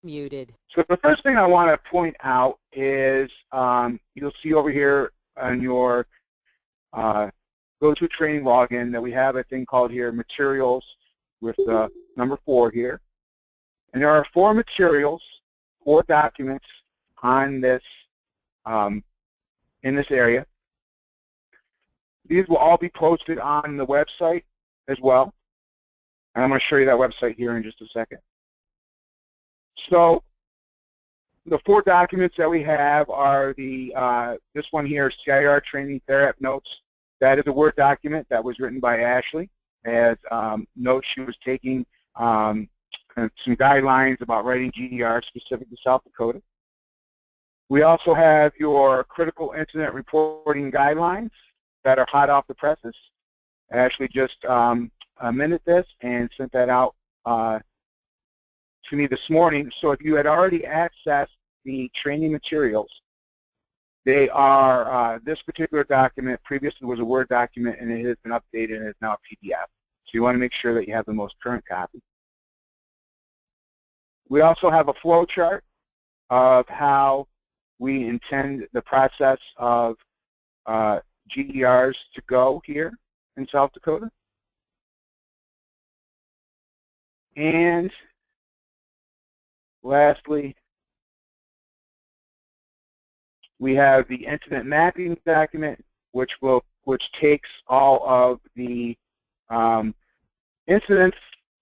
Muted. So the first thing I want to point out is you'll see over here on your GoToTraining login that we have a thing called here materials with number 4 here. And there are 4 materials, 4 documents on this in this area. These will all be posted on the website as well. And I'm going to show you that website here in just a second. So the 4 documents that we have are the this one here, GER Training Therap Notes. That is a Word document that was written by Ashley as notes she was taking, some guidelines about writing GER specific to South Dakota. We also have your critical incident reporting guidelines that are hot off the presses. Ashley just amended this and sent that out to me this morning. So if you had already accessed the training materials, they are, this particular document previously was a Word document and it has been updated and is now a PDF. So you want to make sure that you have the most current copy. We also have a flow chart of how we intend the process of GERs to go here in South Dakota. And lastly, we have the incident mapping document, which takes all of the incidents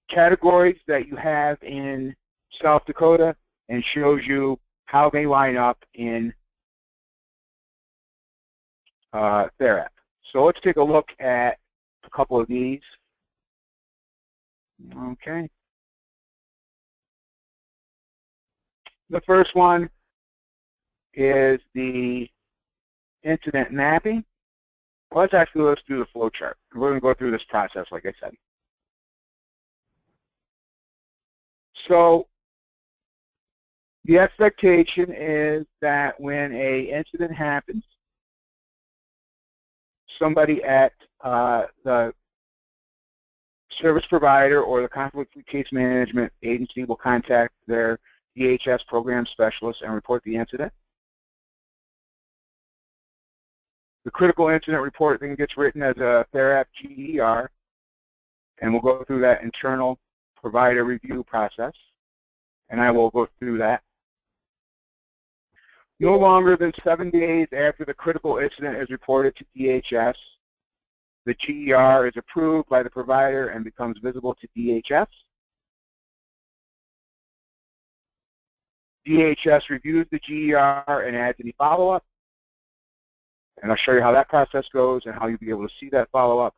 categories that you have in South Dakota and shows you how they line up in Therap. So let's take a look at a couple of these. Okay. The first one is the incident mapping. Well, let's do the flow chart. We're going to go through this process, like I said. So the expectation is that when an incident happens, somebody at the service provider or the conflict case management agency will contact their DHS program specialist and report the incident. The critical incident report then gets written as a Therap GER, and we'll go through that internal provider review process, and I will go through that. No longer than 7 days after the critical incident is reported to DHS, the GER is approved by the provider and becomes visible to DHS. DHS reviews the GER and adds any follow-up. And I'll show you how that process goes and how you'll be able to see that follow-up.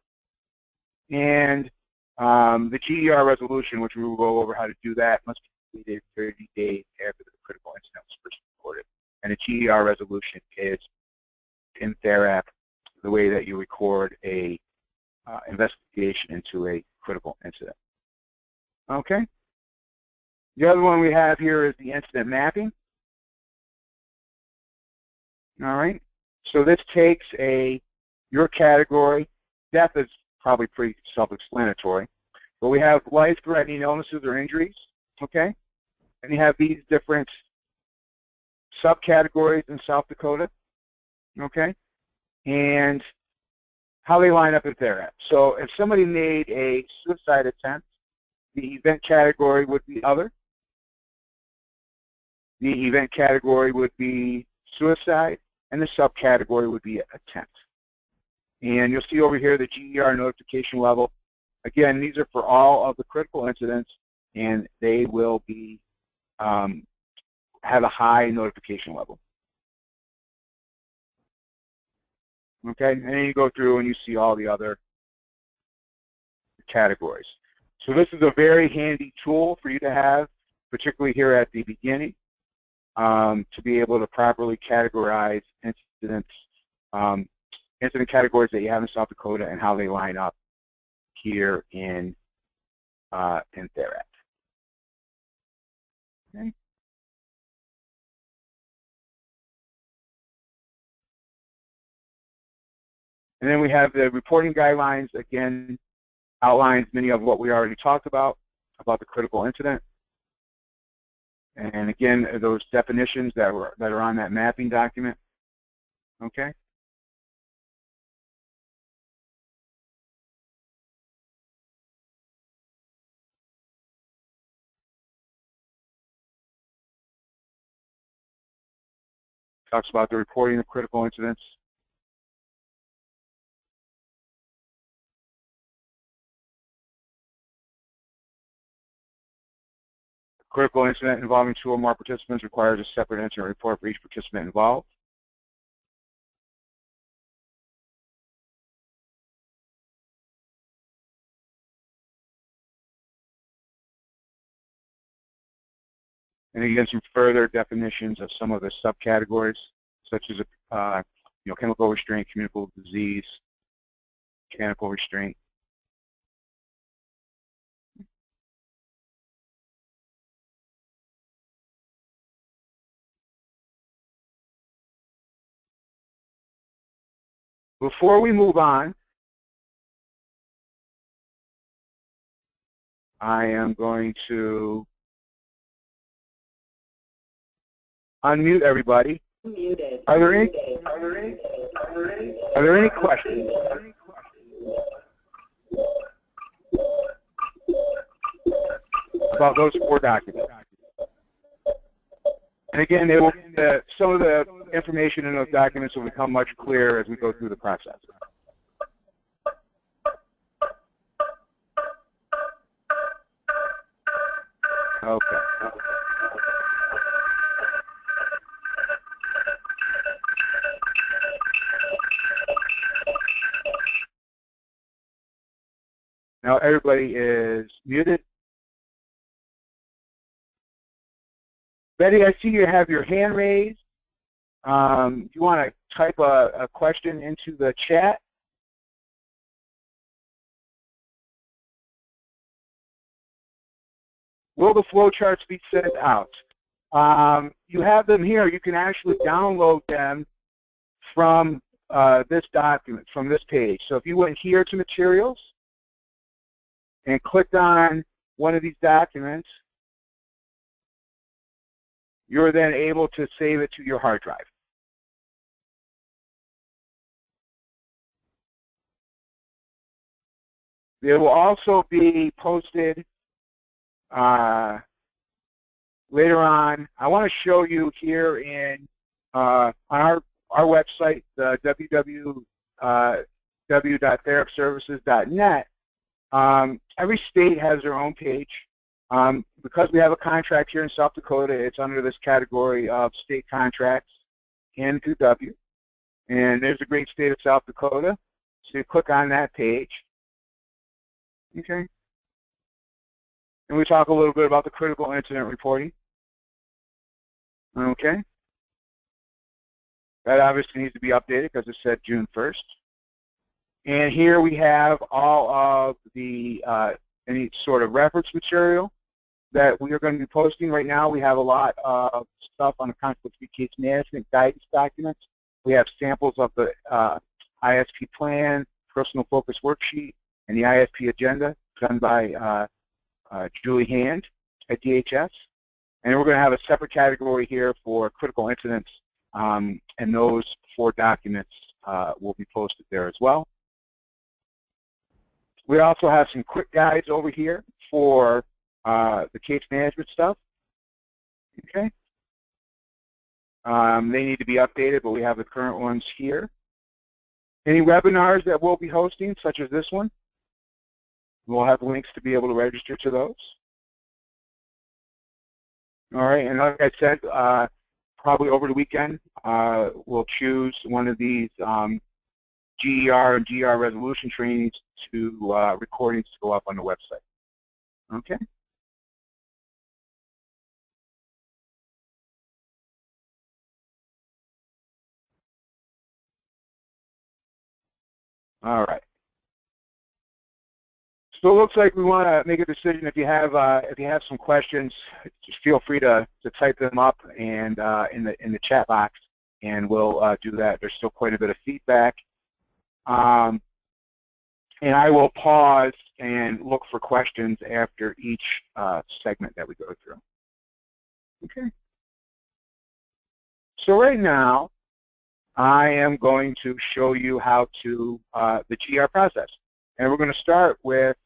And the GER resolution, which we will go over how to do that, must be completed 30 days after the critical incident was first reported. And a GER resolution is in Therap the way that you record a investigation into a critical incident. Okay. The other one we have here is the incident mapping. All right. So this takes your category. Death is probably pretty self-explanatory. But we have life-threatening illnesses or injuries. Okay. And you have these different subcategories in South Dakota. Okay. And how they line up in Therap. So if somebody made a suicide attempt, the event category would be other. The event category would be suicide, and the subcategory would be attempt. And you'll see over here the GER notification level. Again, these are for all of the critical incidents, and they will be have a high notification level. Okay, and then you go through and you see all the other categories. So this is a very handy tool for you to have, particularly here at the beginning, to be able to properly categorize incidents, incident categories that you have in South Dakota and how they line up here in Therap. Okay. And then we have the reporting guidelines, again, outlines many of what we already talked about the critical incident. And again, those definitions that are on that mapping document. Okay. Talks about the reporting of critical incidents. Critical incident involving 2 or more participants requires a separate incident report for each participant involved. And again, some further definitions of some of the subcategories, such as chemical restraint, communicable disease, mechanical restraint. Before we move on, I am going to unmute everybody. Are there any questions about those 4 documents? And again, some of the information in those documents will become much clearer as we go through the process. Okay. Now everybody is muted. Betty, I see you have your hand raised. Do you want to type a question into the chat? Will the flowcharts be sent out? You have them here. You can actually download them from this document, from this page. So if you went here to Materials and clicked on one of these documents, you're then able to save it to your hard drive. It will also be posted later on. I want to show you here in on our website, the www.therapservices.net. Every state has their own page. Because we have a contract here in South Dakota, it's under this category of state contracts, N2W. And there's a great state of South Dakota. So you click on that page. Okay. And we talk a little bit about the critical incident reporting. Okay. That obviously needs to be updated because it said June 1st. And here we have all of the any sort of reference material that we are going to be posting. Right now we have a lot of stuff on the conflict-free case management guidance documents. We have samples of the ISP plan, personal focus worksheet, and the ISP agenda done by Julie Hand at DHS. And we're going to have a separate category here for critical incidents, and those 4 documents will be posted there as well. We also have some quick guides over here for the case management stuff. Okay. They need to be updated, but we have the current ones here. Any webinars that we'll be hosting, such as this one, we'll have links to be able to register to those. All right, and like I said, probably over the weekend, we'll choose one of these GER and GER resolution trainings to recordings to go up on the website. Okay. All right. So it looks like we want to make a decision. If you have some questions, just feel free to type them up and in the chat box, and we'll do that. There's still quite a bit of feedback, and I will pause and look for questions after each segment that we go through. Okay. So right now, I am going to show you how to the GER process. And we're going to start with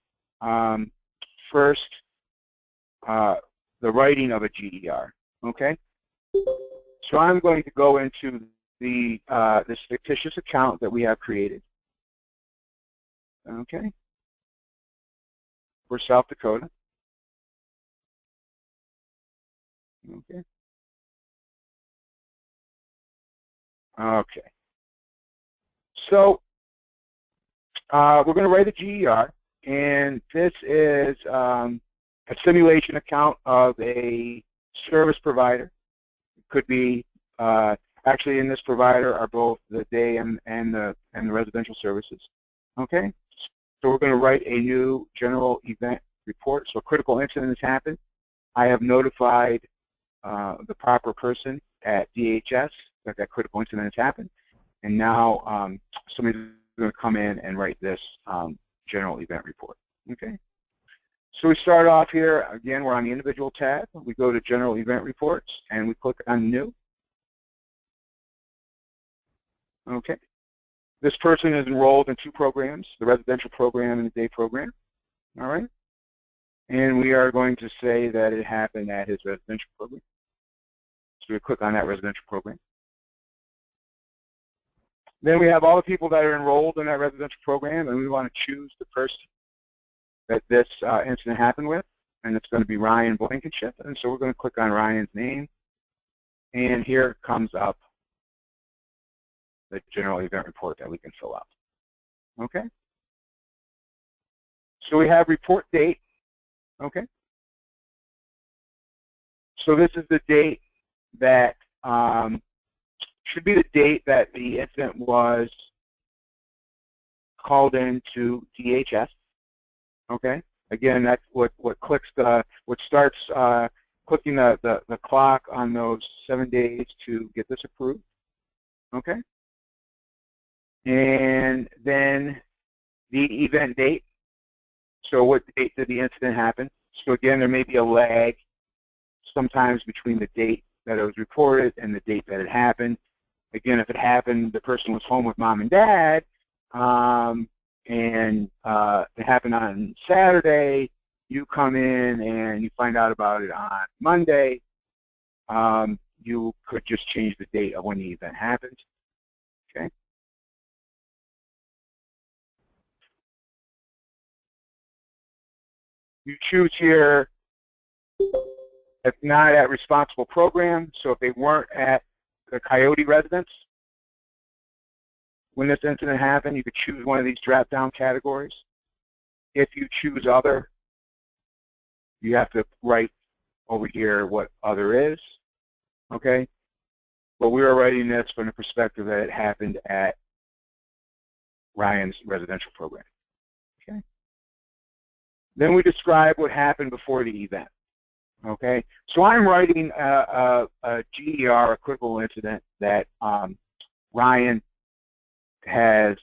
first the writing of a GER. Okay? So I'm going to go into the this fictitious account that we have created. Okay? For South Dakota. Okay. Okay. So we're going to write a GER, and this is a simulation account of a service provider. It could be actually in this provider are both the day and the residential services. Okay. So we're going to write a new general event report. So a critical incident has happened. I have notified the proper person at DHS that that critical incident has happened. And now somebody's going to come in and write this general event report. Okay. So we start off here. Again, we're on the individual tab. We go to general event reports and we click on new. Okay. This person is enrolled in two programs, the residential program and the day program. All right. And we are going to say that it happened at his residential program. So we click on that residential program. Then we have all the people that are enrolled in that residential program, and we want to choose the person that this incident happened with, and it's going to be Ryan Blankenship. And so we're going to click on Ryan's name, and here comes up the general event report that we can fill out. Okay? So we have report date. Okay? So this is the date that should be the date that the incident was called into DHS. Okay. Again, that's what clicks what starts clicking the clock on those 7 days to get this approved. Okay. And then the event date. So what date did the incident happen? So again, there may be a lag sometimes between the date that it was reported and the date that it happened. Again, if it happened, the person was home with mom and dad, and it happened on Saturday, you come in and you find out about it on Monday, you could just change the date of when the event happened. Okay. You choose here, if not at responsible program, so if they weren't at the Coyote residence when this incident happened, you could choose one of these drop-down categories. If you choose other, you have to write over here what other is, okay? But we are writing this from the perspective that it happened at Ryan's residential program, okay? Then we describe what happened before the event, okay? So I'm writing a GER, a critical incident, that Ryan has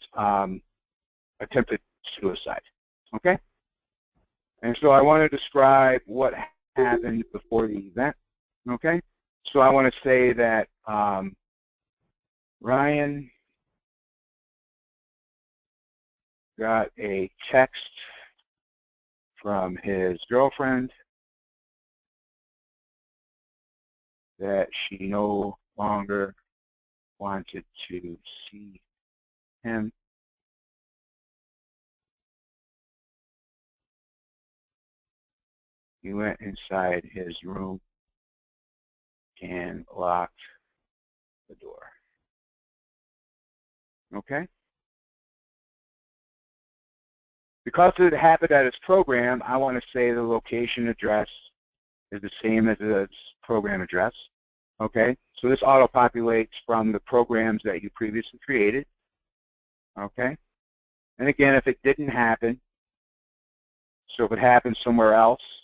attempted suicide, okay? And so I want to describe what happened before the event, okay? So I want to say that Ryan got a text from his girlfriend that she no longer wanted to see him. He went inside his room and locked the door. Okay? Because it happened at his program, I want to say the location address is the same as its program address. Okay? So this auto-populates from the programs that you previously created. Okay? And again, if it didn't happen, so if it happened somewhere else,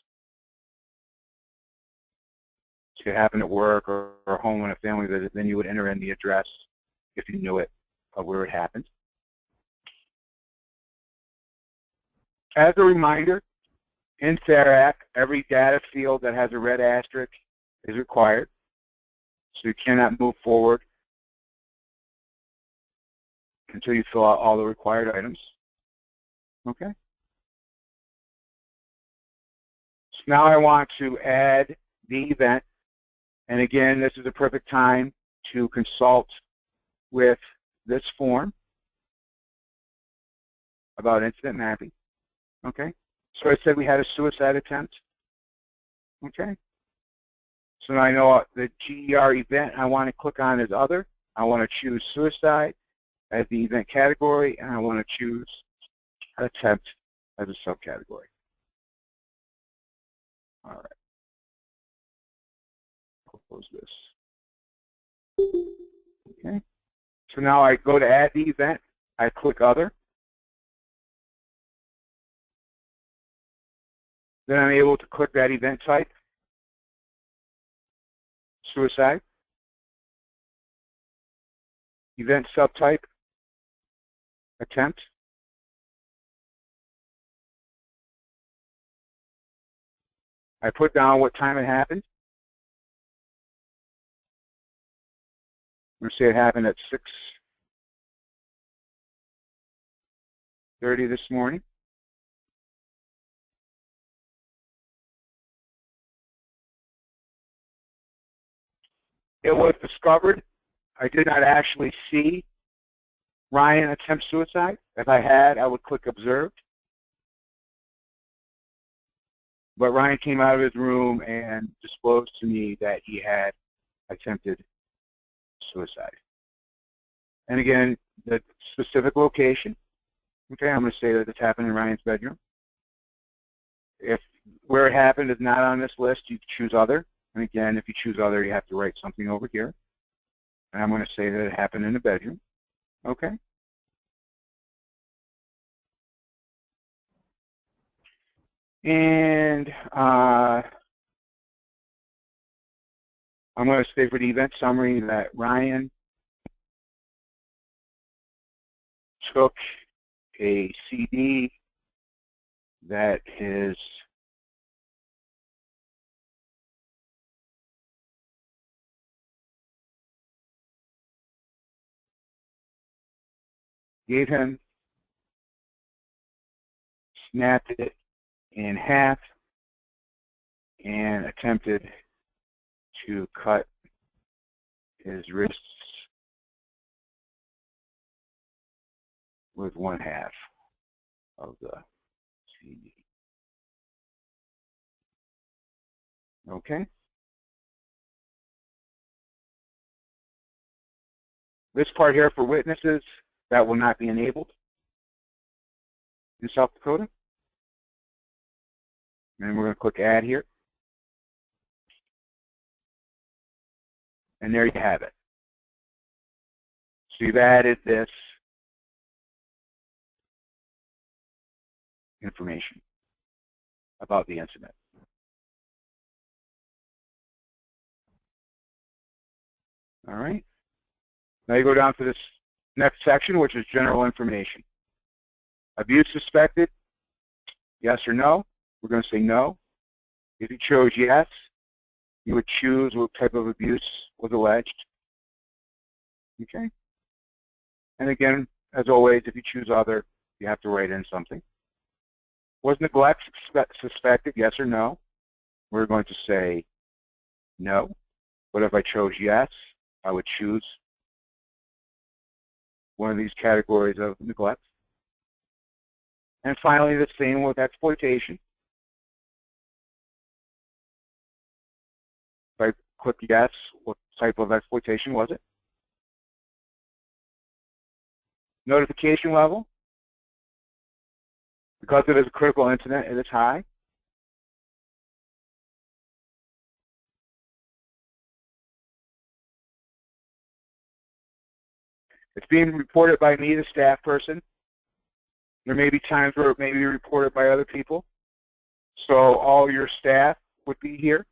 it could happen at work or home on a family visit, then you would enter in the address if you knew it of where it happened. As a reminder, in Therap, every data field that has a red asterisk is required. So you cannot move forward until you fill out all the required items. Okay? So now I want to add the event. And again, this is a perfect time to consult with this form about incident mapping. Okay? So I said we had a suicide attempt. Okay? So now I know the GER event I want to click on is other. I want to choose suicide as the event category, and I want to choose attempt as a subcategory. All right. Close this. Okay. So now I go to add the event. I click other. Then I'm able to click that event type, suicide. Event subtype, attempt. I put down what time it happened. I'm going to say it happened at 6:30 this morning. It was discovered. I did not actually see Ryan attempt suicide. If I had, I would click observed. But Ryan came out of his room and disclosed to me that he had attempted suicide. And again, the specific location, okay, I'm going to say that it's happened in Ryan's bedroom. If where it happened is not on this list, you choose other. And again, if you choose other, you have to write something over here. And I'm going to say that it happened in the bedroom. Okay? And I'm going to say for the event summary that Ryan took a CD that his gave him, snapped it in half, and attempted to cut his wrists with one half of the CD. Okay? This part here for witnesses, that will not be enabled in South Dakota. And we're going to click Add here. And there you have it. So you've added this information about the incident. All right. Now you go down to this next section, which is general information. Abuse suspected, yes or no? We're going to say no. If you chose yes, you would choose what type of abuse was alleged. Okay? And again, as always, if you choose other, you have to write in something. Was neglect suspected, yes or no? We're going to say no. But if I chose yes, I would choose one of these categories of neglect. And finally, the same with exploitation. If I click yes, what type of exploitation was it? Notification level. Because it is a critical incident, it is high. It's being reported by me, the staff person. There may be times where it may be reported by other people. So all your staff would be here.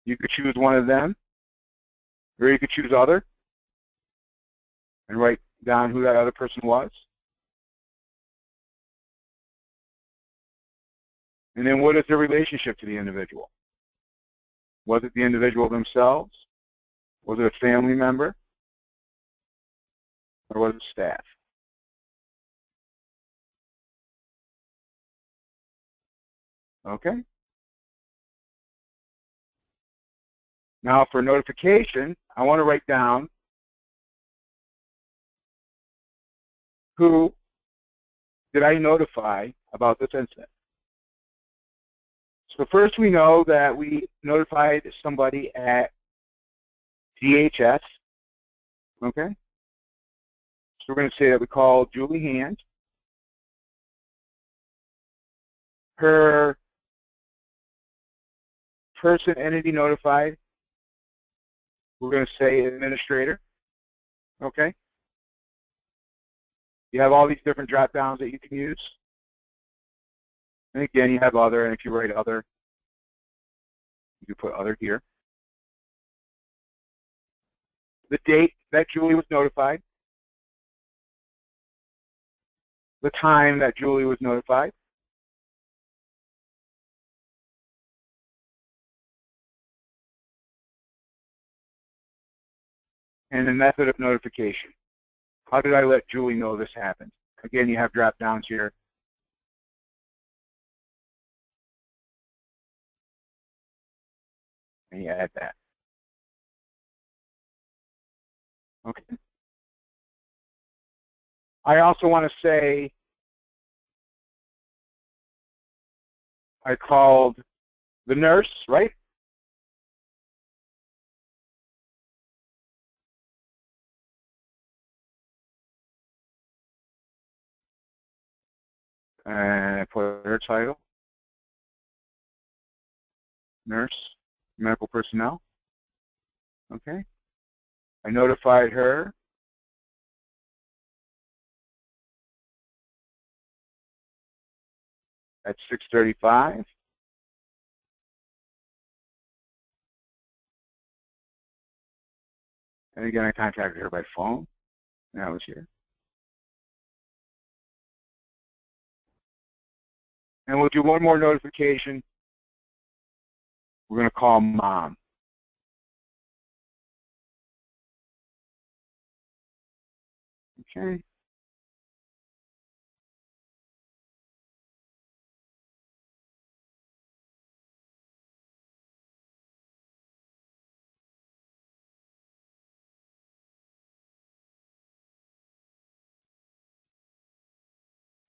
You could choose one of them, or you could choose other and write down who that other person was. And then what is their relationship to the individual? Was it the individual themselves? Was it a family member? Or was it staff? Okay. Now for notification, I want to write down who did I notify about this incident. So first we know that we notified somebody at DHS. Okay. So we're going to say that we called Julie Hand. Her person entity notified, we're going to say administrator. Okay. You have all these different drop downs that you can use. And again, you have other, and if you write other, you can put other here. The date that Julie was notified. The time that Julie was notified. And the method of notification. How did I let Julie know this happened? Again, you have drop downs here. And you add that. Okay. I also want to say I called the nurse, right? And I put her title, nurse, medical personnel. Okay. I notified her. At 6:35. And again, I contacted her by phone. And I was here. And we'll do one more notification. We're going to call mom. Okay.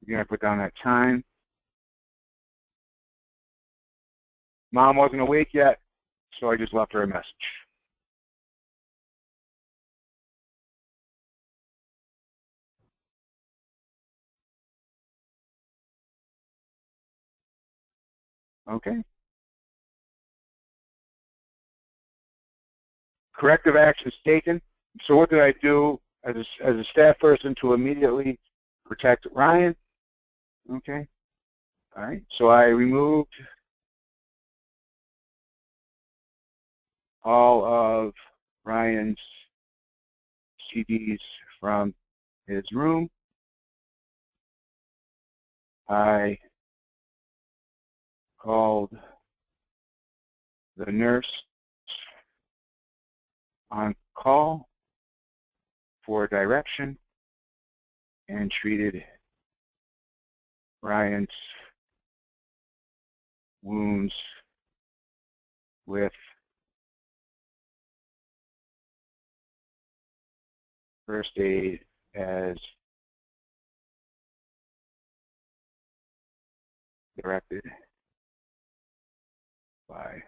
Again, I put down that time. Mom wasn't awake yet, so I just left her a message. Okay. Corrective actions taken. So what did I do as a staff person to immediately protect Ryan? Okay. All right. So I removed all of Ryan's CDs from his room. I called the nurse on call for direction and treated Ryan's wounds with first aid as directed by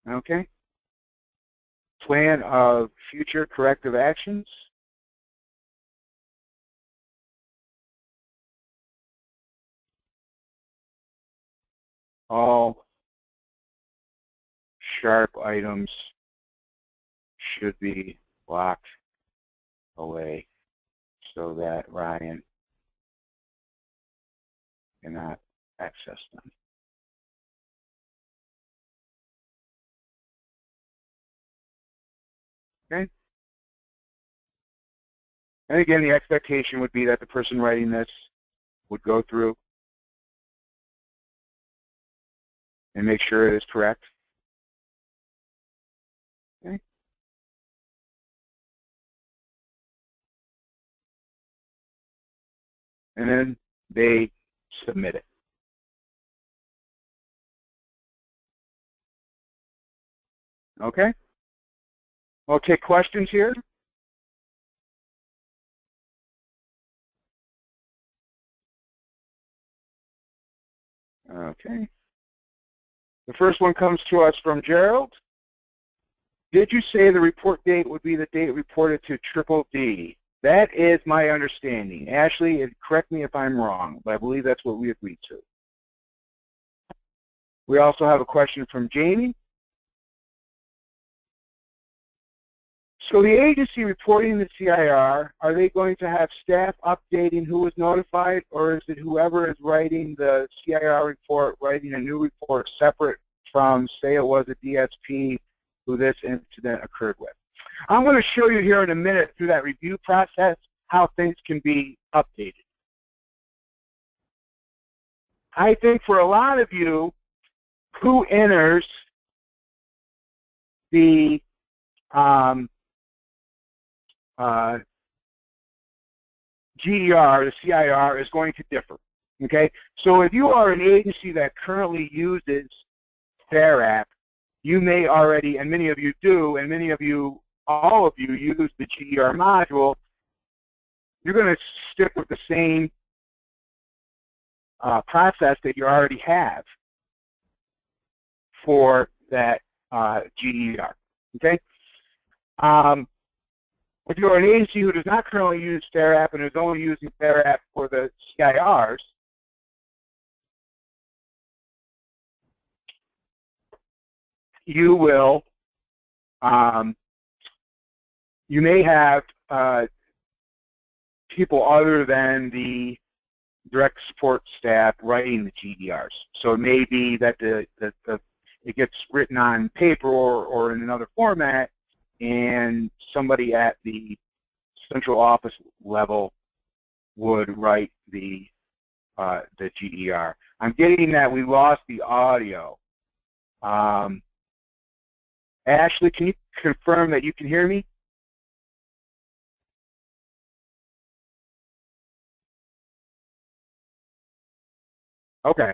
Okay. Plan of future corrective actions. All sharp items should be locked away so that Ryan cannot access them. Okay. And again, the expectation would be that the person writing this would go through and make sure it is correct. Okay. And then they submit it. Okay? I'll take questions here. Okay. The first one comes to us from Gerald. Did you say the report date would be the date reported to Triple D? That is my understanding. Ashley, correct me if I'm wrong, but I believe that's what we agreed to. We also have a question from Jamie. So the agency reporting the CIR, are they going to have staff updating who was notified, or is it whoever is writing the CIR report writing a new report separate from, say it was a DSP who this incident occurred with? I'm going to show you here in a minute through that review process how things can be updated. I think for a lot of you, who enters the GER, the CIR, is going to differ. Okay, so if you are an agency that currently uses Therap, you may already, and many of you do, and many of you, all of you, use the GER module. You're going to stick with the same process that you already have for that GER. Okay. If you're an agency who does not currently use Therap and is only using Therap for the CIRs, you will, you may have people other than the direct support staff writing the GERs. So it may be that it gets written on paper or in another format, and somebody at the central office level would write the GER. I'm getting that we lost the audio. Ashley, can you confirm that you can hear me? Okay.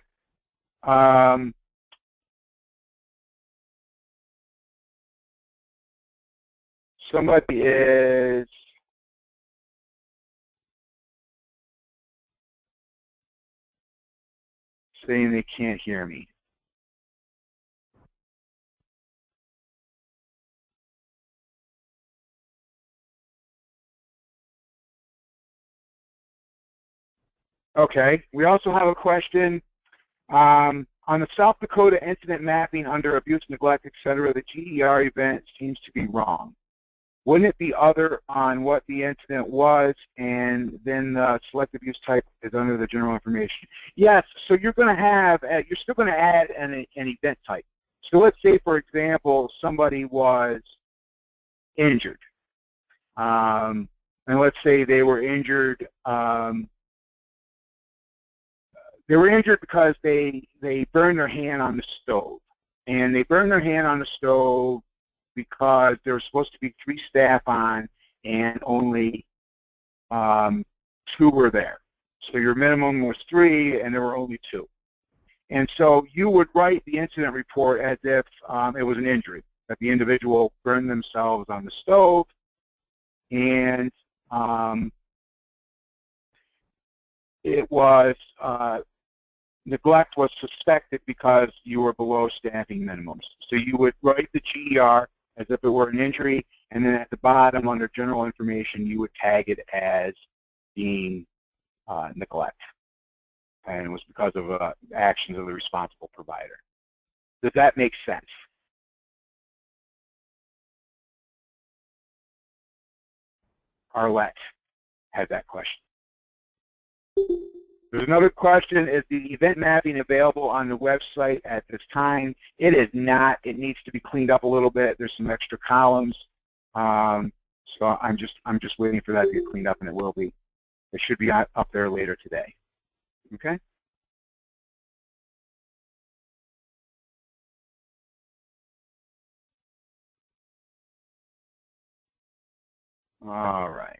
Somebody is saying they can't hear me. Okay. We also have a question on the South Dakota incident mapping under abuse, neglect, etc. The GER event seems to be wrong. Wouldn't it be other on what the incident was, and then the selective use type is under the general information? Yes. So you're going to have, you're still going to add an event type. So let's say, for example, somebody was injured, and let's say they were injured. They were injured because they burned their hand on the stove, and they burned their hand on the stove because there was supposed to be 3 staff on, and only 2 were there. So your minimum was 3, and there were only 2. And so you would write the incident report as if it was an injury, that the individual burned themselves on the stove, and it was neglect was suspected because you were below staffing minimums. So you would write the GER as if it were an injury, and then at the bottom under general information you would tag it as being neglect. And it was because of actions of the responsible provider. Does that make sense? Arlette had that question. There's another question, is the event mapping available on the website at this time? It is not. It needs to be cleaned up a little bit. There's some extra columns. So I'm just waiting for that to get cleaned up, and it will be. It should be up there later today. Okay. All right.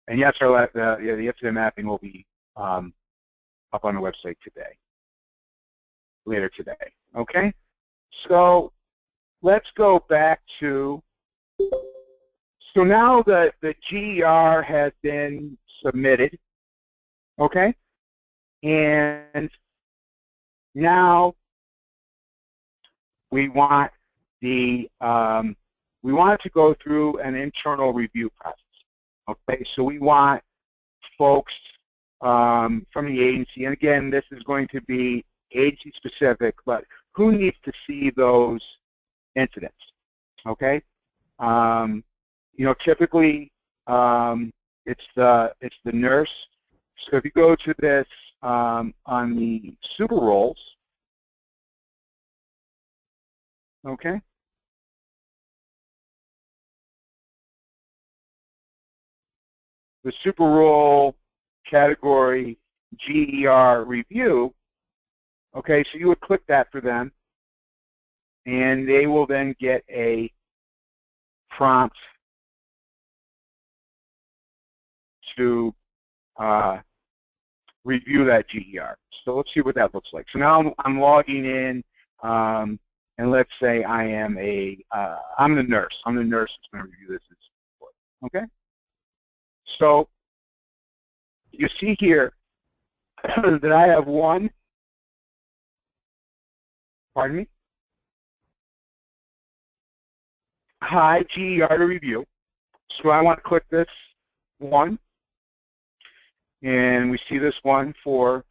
And yes, the incident mapping will be up on the website today, later today. Okay. So let's go back to. So now the GER has been submitted. Okay. And now we want the we want it to go through an internal review process. Okay, so we want folks from the agency, and again, this is going to be agency specific, but who needs to see those incidents? Okay, you know, typically it's the nurse. So if you go to this on the super rolls, okay. The super roll category GER review, okay, so you would click that for them, and they will then get a prompt to review that GER. So let's see what that looks like. So now I'm logging in, and let's say I am I'm the nurse. I'm the nurse that's going to review this. Okay? So you see here that I have one, pardon me, high GER to review. So I want to click this one, and we see this one for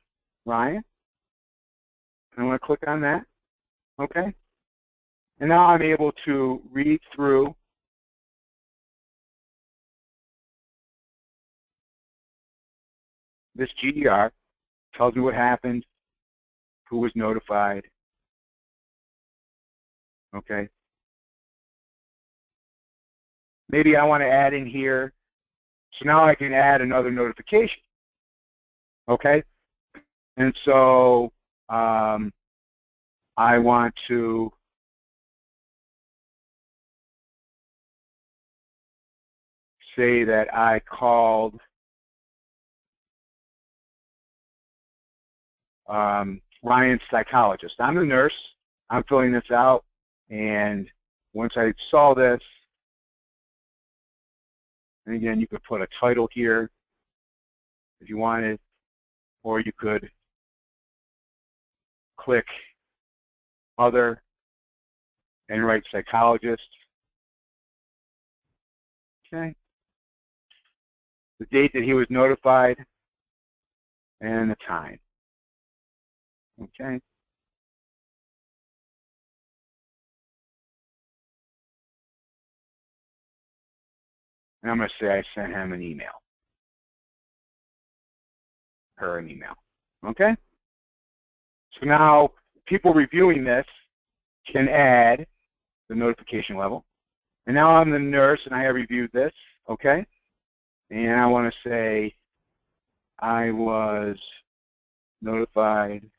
Ryan. I want to click on that. Okay? And now I'm able to read through this GER, tells me what happened, who was notified. Okay? Maybe I want to add in here, so now I can add another notification. Okay? And so I want to say that I called Ryan's psychologist. I'm the nurse. I'm filling this out, and once I saw this, and again, you could put a title here if you wanted, or you could click Other and write psychologist. Okay. The date that he was notified and the time. Okay. And I'm going to say I sent him an email. Her an email. Okay? So now people reviewing this can add the notification level. And now I'm the nurse and I have reviewed this. Okay? And I want to say I was notified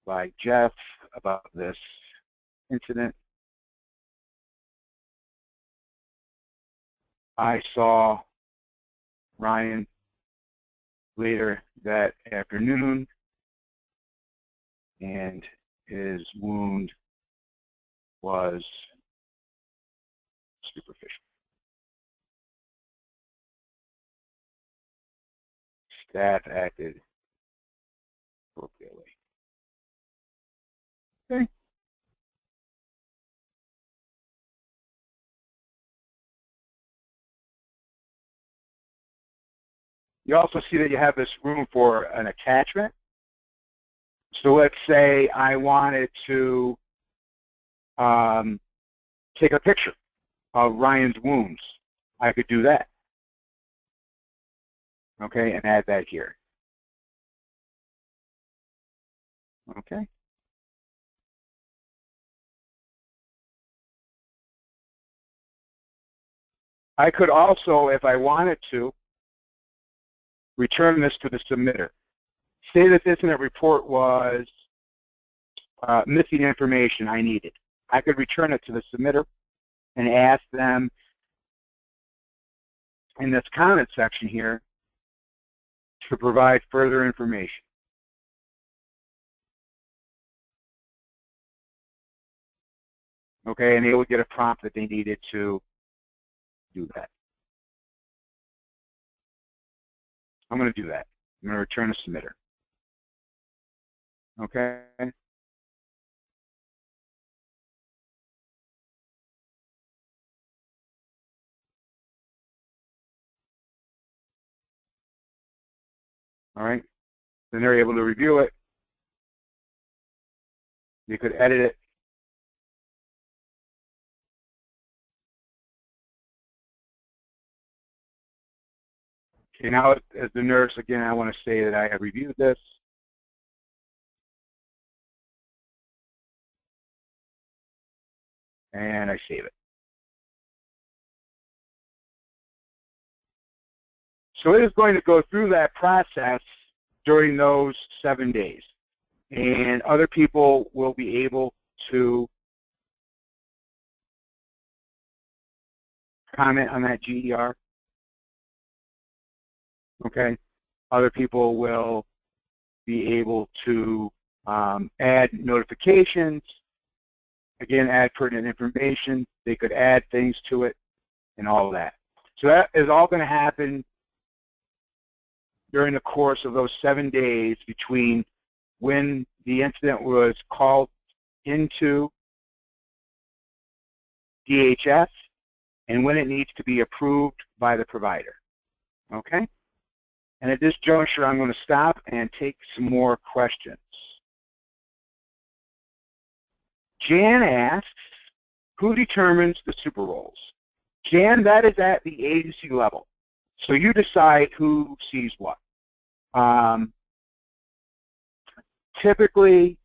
by Jeff about this incident. I saw Ryan later that afternoon, and his wound was superficial. Staff acted appropriately. Okay. You also see that you have this room for an attachment. So let's say I wanted to take a picture of Ryan's wounds. I could do that. Okay, and add that here. Okay. I could also, if I wanted to, return this to the submitter. Say that this incident report was missing information I needed. I could return it to the submitter and ask them in this comment section here to provide further information. Okay, and they would get a prompt that they needed to do that. I'm going to do that. I'm going to return a submitter. Okay. All right. Then they're able to review it. They could edit it. Okay, now as the nurse, again, I want to say that I have reviewed this. And I save it. So it is going to go through that process during those 7 days. And other people will be able to comment on that GER. Okay. Other people will be able to add notifications, again, add pertinent information. They could add things to it and all of that. So that is all going to happen during the course of those 7 days between when the incident was called into DHS and when it needs to be approved by the provider. Okay? And at this juncture, I'm going to stop and take some more questions. Jan asks, who determines the super roles? Jan, that is at the agency level. So you decide who sees what. Typically,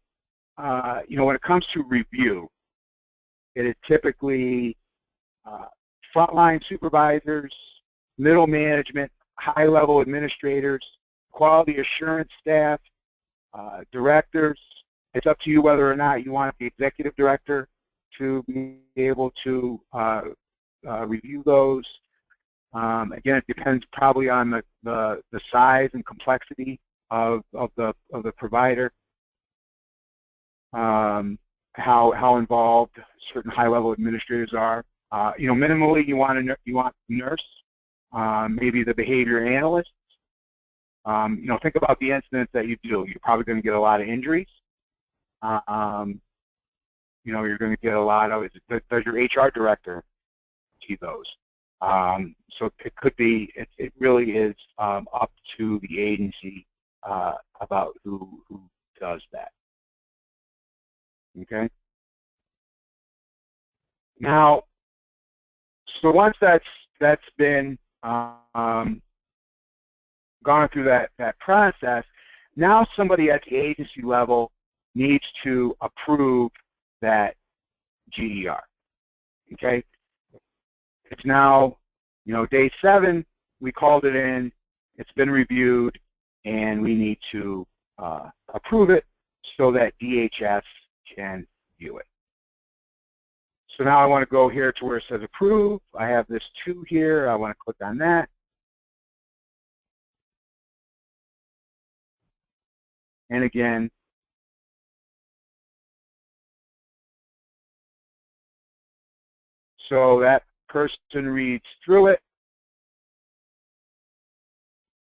when it comes to review, it is typically frontline supervisors, middle management, high-level administrators, quality assurance staff, directors. It's up to you whether or not you want the executive director to be able to review those. Again, it depends probably on the size and complexity of the provider, how involved certain high-level administrators are. Minimally you want nurse, maybe the behavior analyst. Think about the incidents that you do. You're probably going to get a lot of injuries. You're going to get a lot of, does your HR director see those? So it could be, it really is up to the agency about who does that. Okay? Now, so once that's been gone through that process, now somebody at the agency level needs to approve that GER. Okay? It's now, day 7, we called it in, it's been reviewed, and we need to approve it so that DHS can view it. So now I want to go here to where it says approve. I have this 2 here. I want to click on that. And again, so that person reads through it.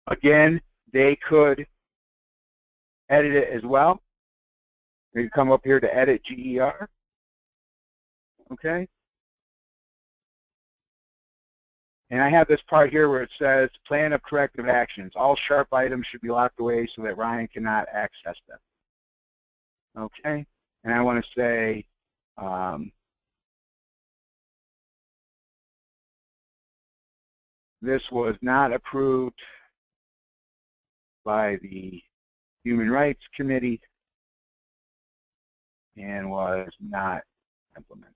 Again, they could edit it as well. They can come up here to edit GER. Okay. And I have this part here where it says plan of corrective actions. All sharp items should be locked away so that Ryan cannot access them. Okay. And I want to say this was not approved by the Human Rights Committee and was not implemented.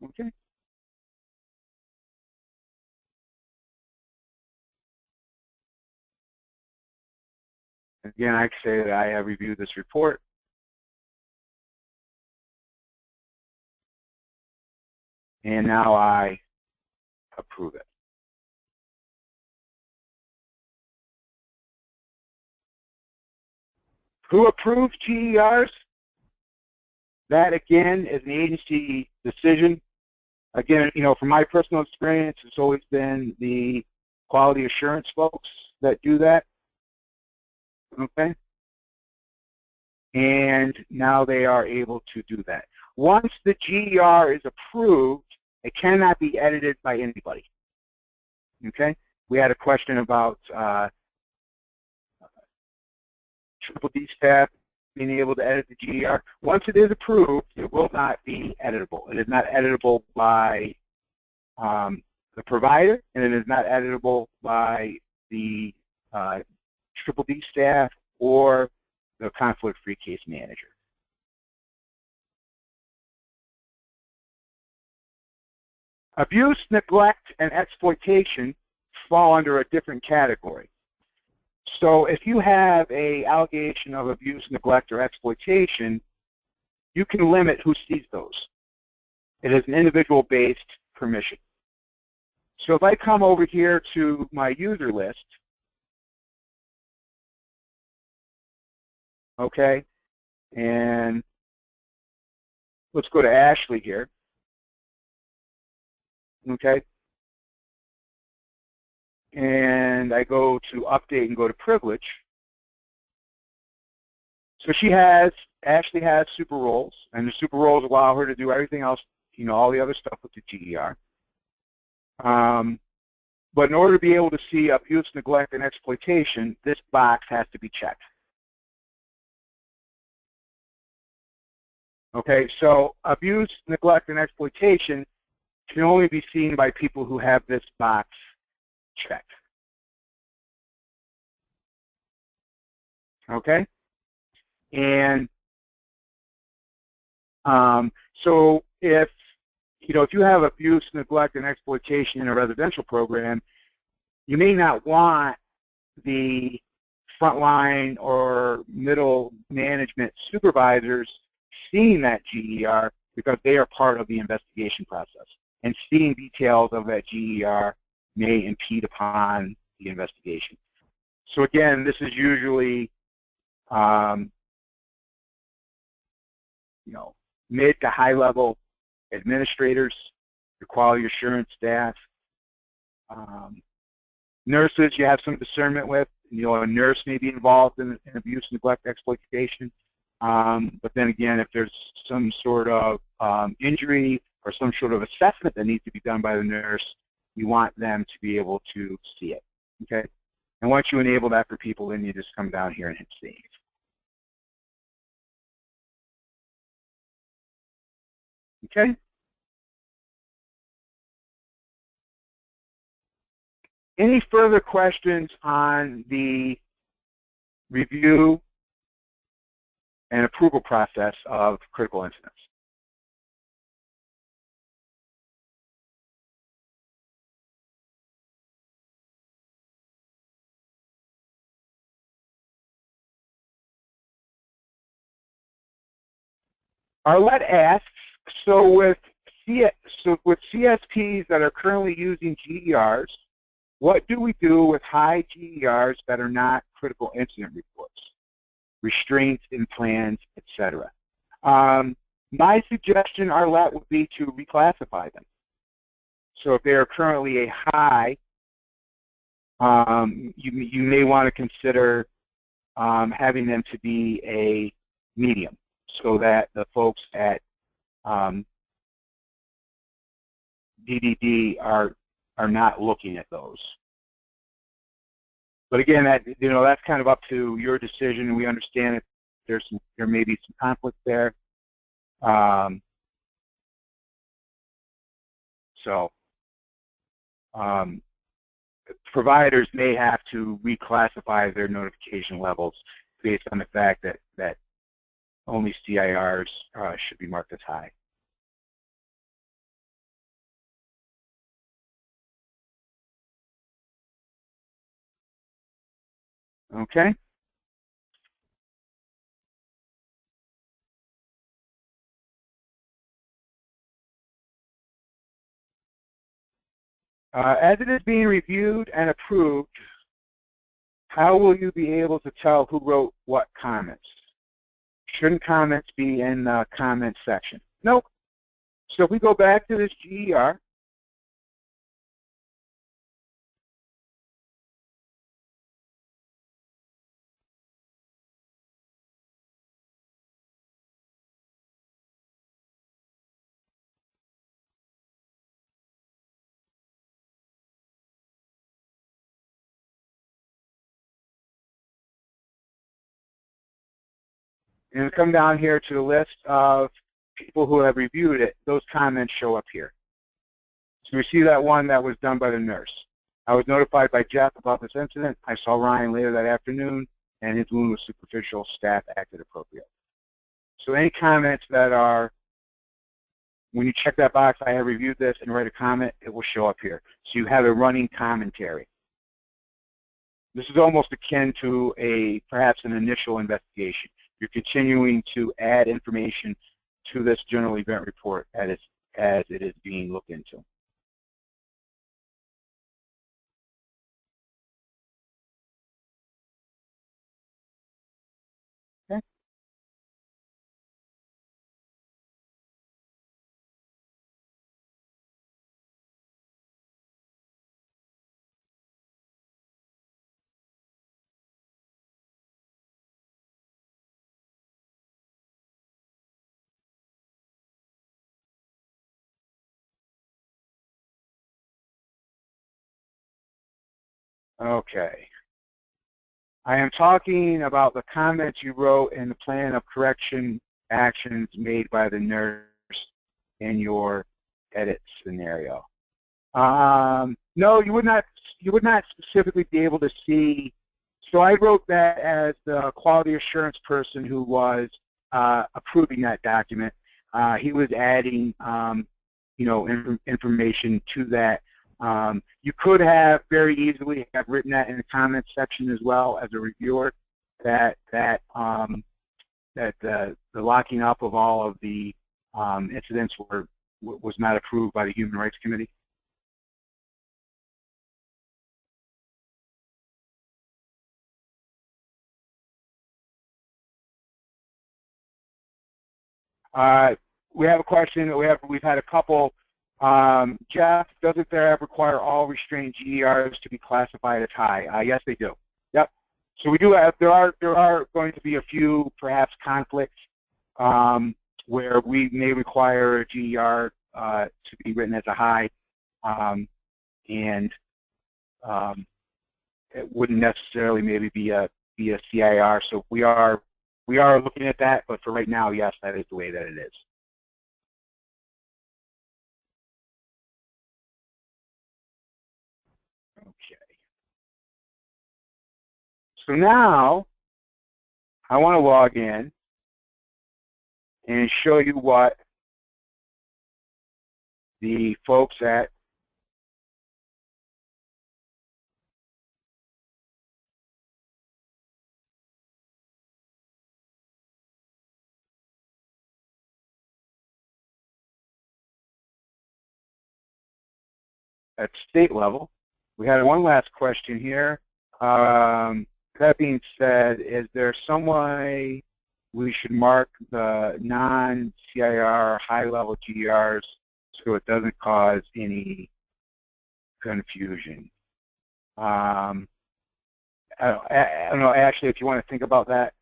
Okay. Again, I can say that I have reviewed this report. And now I approve it. Who approves GERs? That, again, is an agency decision. Again, from my personal experience, it's always been the quality assurance folks that do that. Okay? And now they are able to do that. Once the GER is approved, it cannot be edited by anybody. Okay? We had a question about triple D staff being able to edit the GER. Once it is approved, it will not be editable. It is not editable by the provider, and it is not editable by the triple D staff or the conflict-free case manager. Abuse, neglect, and exploitation fall under a different category. So if you have an allegation of abuse, neglect, or exploitation, you can limit who sees those. It is an individual-based permission. So if I come over here to my user list, okay, and let's go to Ashley here, okay, and I go to update and go to privilege. So Ashley has super roles, and the super roles allow her to do everything else, all the other stuff with the GER. But in order to be able to see abuse, neglect, and exploitation, this box has to be checked. Okay, so abuse, neglect, and exploitation can only be seen by people who have this box checked. Okay? And so if you have abuse, neglect, and exploitation in a residential program, you may not want the frontline or middle management supervisors seeing that GER because they are part of the investigation process. And seeing details of that GER may impede upon the investigation. So again, this is usually mid to high level administrators, your quality assurance staff, nurses you have some discernment with. A nurse may be involved in abuse, neglect, exploitation. But then again, if there's some sort of injury or some sort of assessment that needs to be done by the nurse, you want them to be able to see it. Okay? And once you enable that for people, then you just come down here and hit save. Okay? Any further questions on the review and approval process of critical incidents? Arlette asks, so with CSPs that are currently using GERs, what do we do with high GERs that are not critical incident reports, restraints in plans, etc.? My suggestion, Arlette, would be to reclassify them. So if they are currently a high, you may want to consider having them to be a medium, so that the folks at DDD are not looking at those. But again, that's kind of up to your decision, and we understand that there may be some conflict there. Providers may have to reclassify their notification levels based on the fact that only CIRs should be marked as high. Okay? As it is being reviewed and approved, how will you be able to tell who wrote what comments? Shouldn't comments be in the comments section? Nope. So if we go back to this GER, and come down here to the list of people who have reviewed it, those comments show up here. So we see that one that was done by the nurse. I was notified by Jeff about this incident. I saw Ryan later that afternoon, and his wound was superficial. Staff acted appropriately. So any comments that are, when you check that box, I have reviewed this, and write a comment, it will show up here. So you have a running commentary. This is almost akin to perhaps an initial investigation. You're continuing to add information to this journal event report as it is being looked into. Okay. Okay. I am talking about the comments you wrote in the plan of correction actions made by the nurse in your edit scenario. No, you would not specifically be able to see. So I wrote that as the quality assurance person who was approving that document. He was adding, information to that. You could have very easily have written that in the comments section as well as a reviewer, that the locking up of all of the incidents was not approved by the Human Rights Committee. We have a question. We've had a couple. Jeff, doesn't Therap require all restrained GERs to be classified as high? Yes, they do. Yep. So we do have. There are going to be a few perhaps conflicts where we may require a GER to be written as a high, and it wouldn't necessarily maybe be a CIR. So we are looking at that, but for right now, yes, that is the way that it is. Okay. So now I want to log in and show you what the folks at state level. We had one last question here. That being said, is there some way we should mark the non-CIR high-level GERs so it doesn't cause any confusion? I don't know, Ashley, if you want to think about that.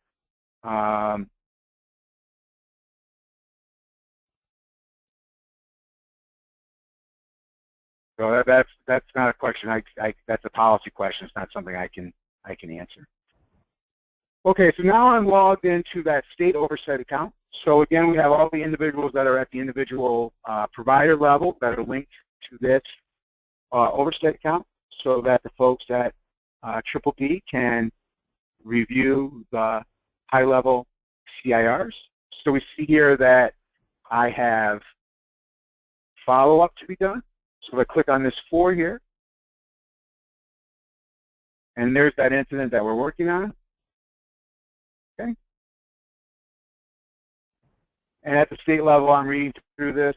So that's not a question. That's a policy question. It's not something I can answer. Okay, so now I'm logged into that state oversight account. So again, we have all the individuals that are at the individual provider level that are linked to this oversight account, so that the folks at Triple D can review the high-level CIRs. So we see here that I have follow-up to be done. So if I click on this 4 here, And there's that incident that we're working on. Okay. And at the state level, I'm reading through this.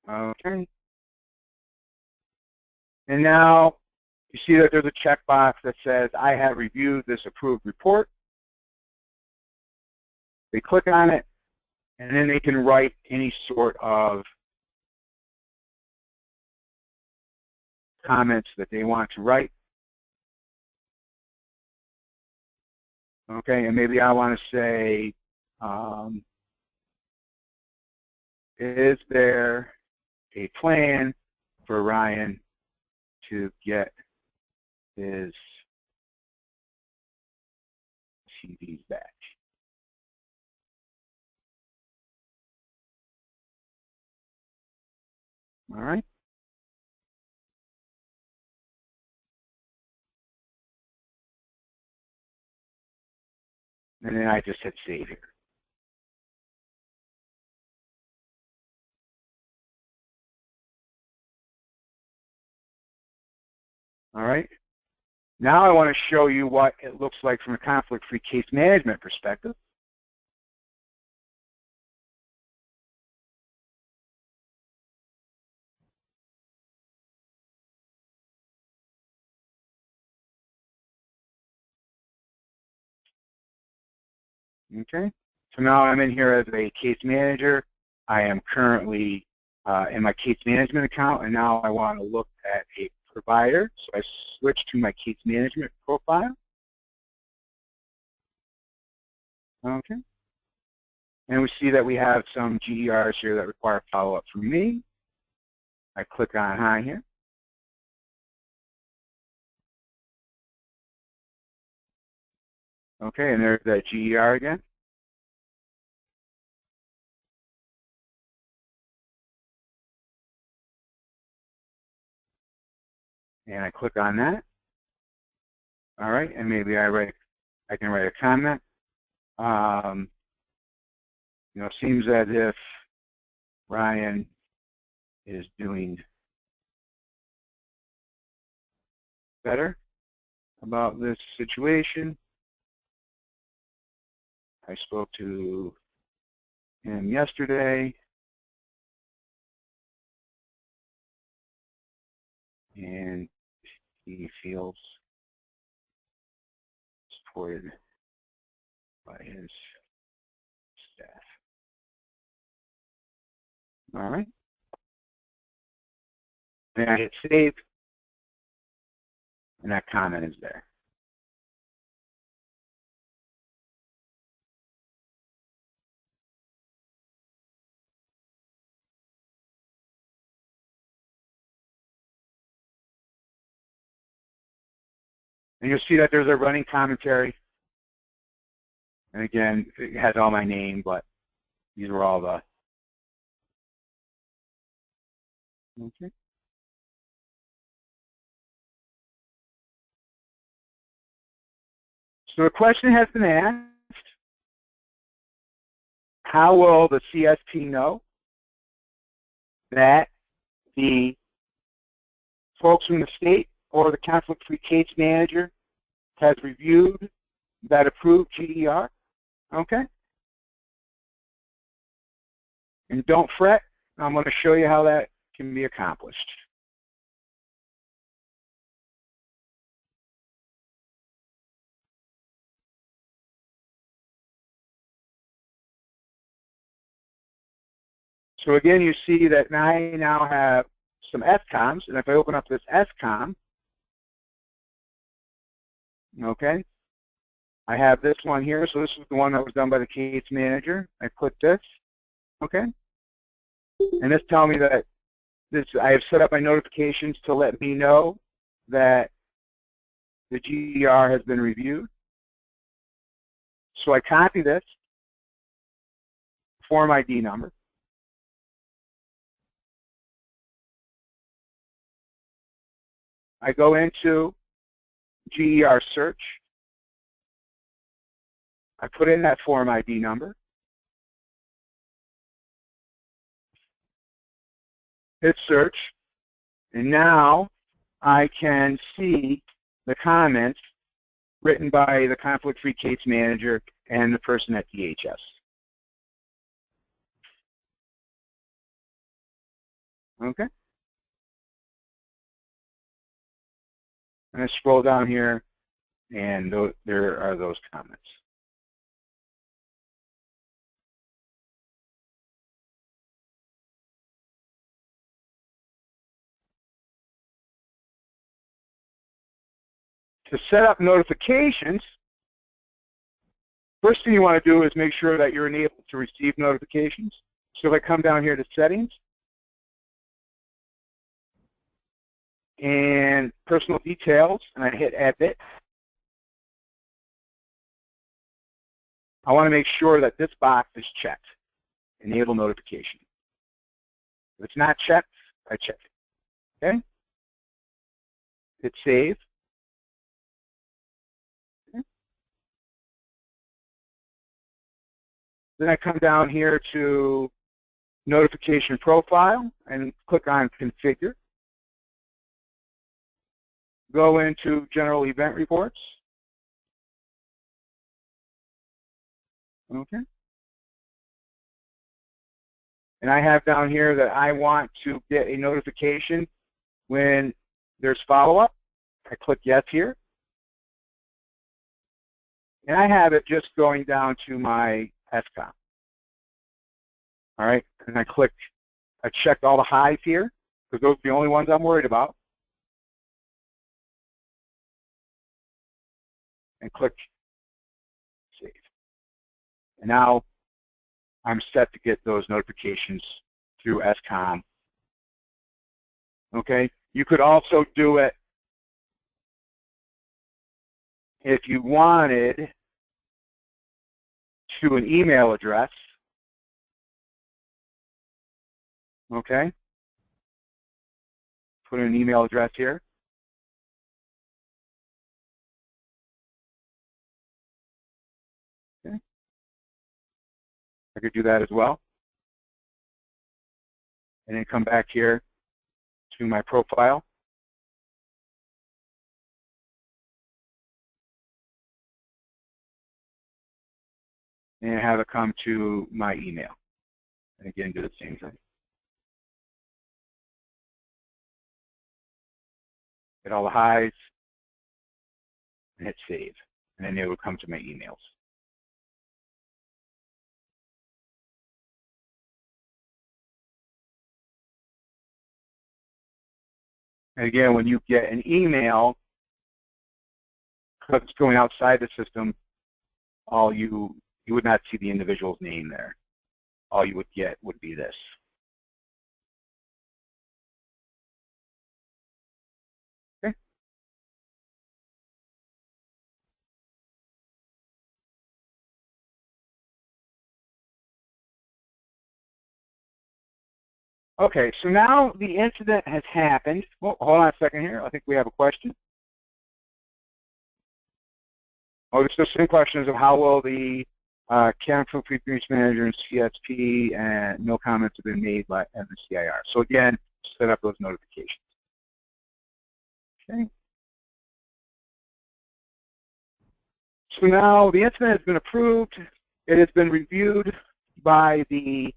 Okay. And now you see that there's a checkbox that says, I have reviewed this approved report. They click on it, and then they can write any sort of comments that they want to write. Okay, and maybe I want to say, is there a plan for Ryan to get his CVs back? All right. And then I just hit save here. All right. Now I want to show you what it looks like from a conflict-free case management perspective. Okay. So now I'm in here as a case manager. I am currently in my case management account, and now I want to look at a provider. So I switch to my case management profile. Okay. And we see that we have some GERs here that require follow-up from me. I click on hi here. Okay, and there's that GER again. And I click on that. All right, and maybe I can write a comment. You know, seems as if Ryan is doing better about this situation. I spoke to him yesterday, and he feels supported by his staff. All right. Then I hit save, and that comment is there. And you'll see that there's a running commentary. And again, it has all my name, but these are all the... Okay. So the question has been asked, how will the CSP know that the folks from the state or the conflict-free case manager has reviewed that approved GER? Okay? And don't fret, I'm going to show you how that can be accomplished. So again, you see that I now have some SCOMs, and if I open up this SCOM, okay, I have this one here. So this is the one that was done by the case manager. I click this, okay, and this tells me that I have set up my notifications to let me know that the GER has been reviewed. So I copy this form ID number. I go into GER search. I put in that form ID number. hit search, and now I can see the comments written by the conflict-free case manager and the person at DHS. Okay. I'm going to scroll down here, and there are those comments. To set up notifications, first thing you want to do is make sure that you're enabled to receive notifications. So if I come down here to settings and personal details, and I hit edit, I want to make sure that this box is checked, enable notification. If it's not checked, I check it. Okay? Hit save. Okay. Then I come down here to notification profile and click on configure. Go into general event reports. Okay. And I have down here that I want to get a notification when there's follow-up. I click yes here. And I have it just going down to my SCOM. All right, and I checked all the highs here, because those are the only ones I'm worried about. And click save. And now I'm set to get those notifications through SCOM. Okay, you could also do it if you wanted to an email address. Okay, put in an email address here. Okay, I could do that as well. And then come back here to my profile. And have it come to my email. And again, do the same thing. Hit all the highs, and hit save. And then it will come to my emails. And again, when you get an email that's going outside the system, you would not see the individual's name there. All you would get would be this. Okay. Okay, so now the incident has happened. Well, hold on a second here. I think we have a question. Oh, it's the same questions of how will the conflict-free breach manager and CSP, and no comments have been made by the CIR. So again, set up those notifications. Okay. So now the incident has been approved. It has been reviewed by the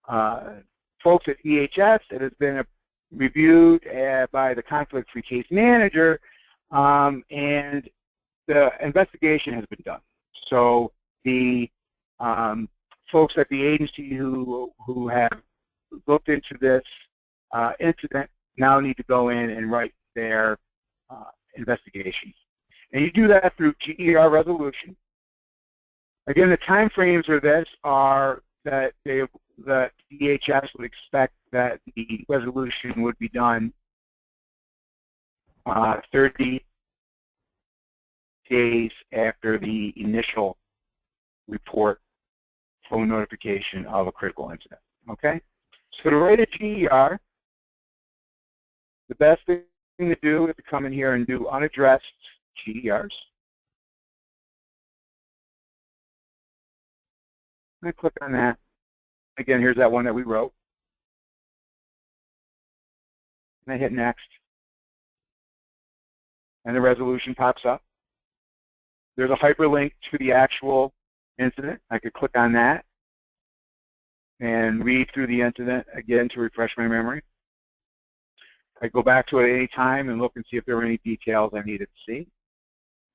folks at DHS. It has been reviewed by the conflict-free case manager, and the investigation has been done. So the folks at the agency who have looked into this incident now need to go in and write their investigation. And you do that through GER resolution. Again, the time frames for this are that the DHS would expect that the resolution would be done 30 days after the initial report phone notification of a critical incident. Okay? So to write a GER, the best thing to do is to come in here and do unaddressed GERs. I'm going to click on that. Again, here's that one that we wrote. and I hit next, and the resolution pops up. There's a hyperlink to the actual incident. I could click on that and read through the incident again to refresh my memory. I go back to it at any time and look and see if there were any details I needed to see.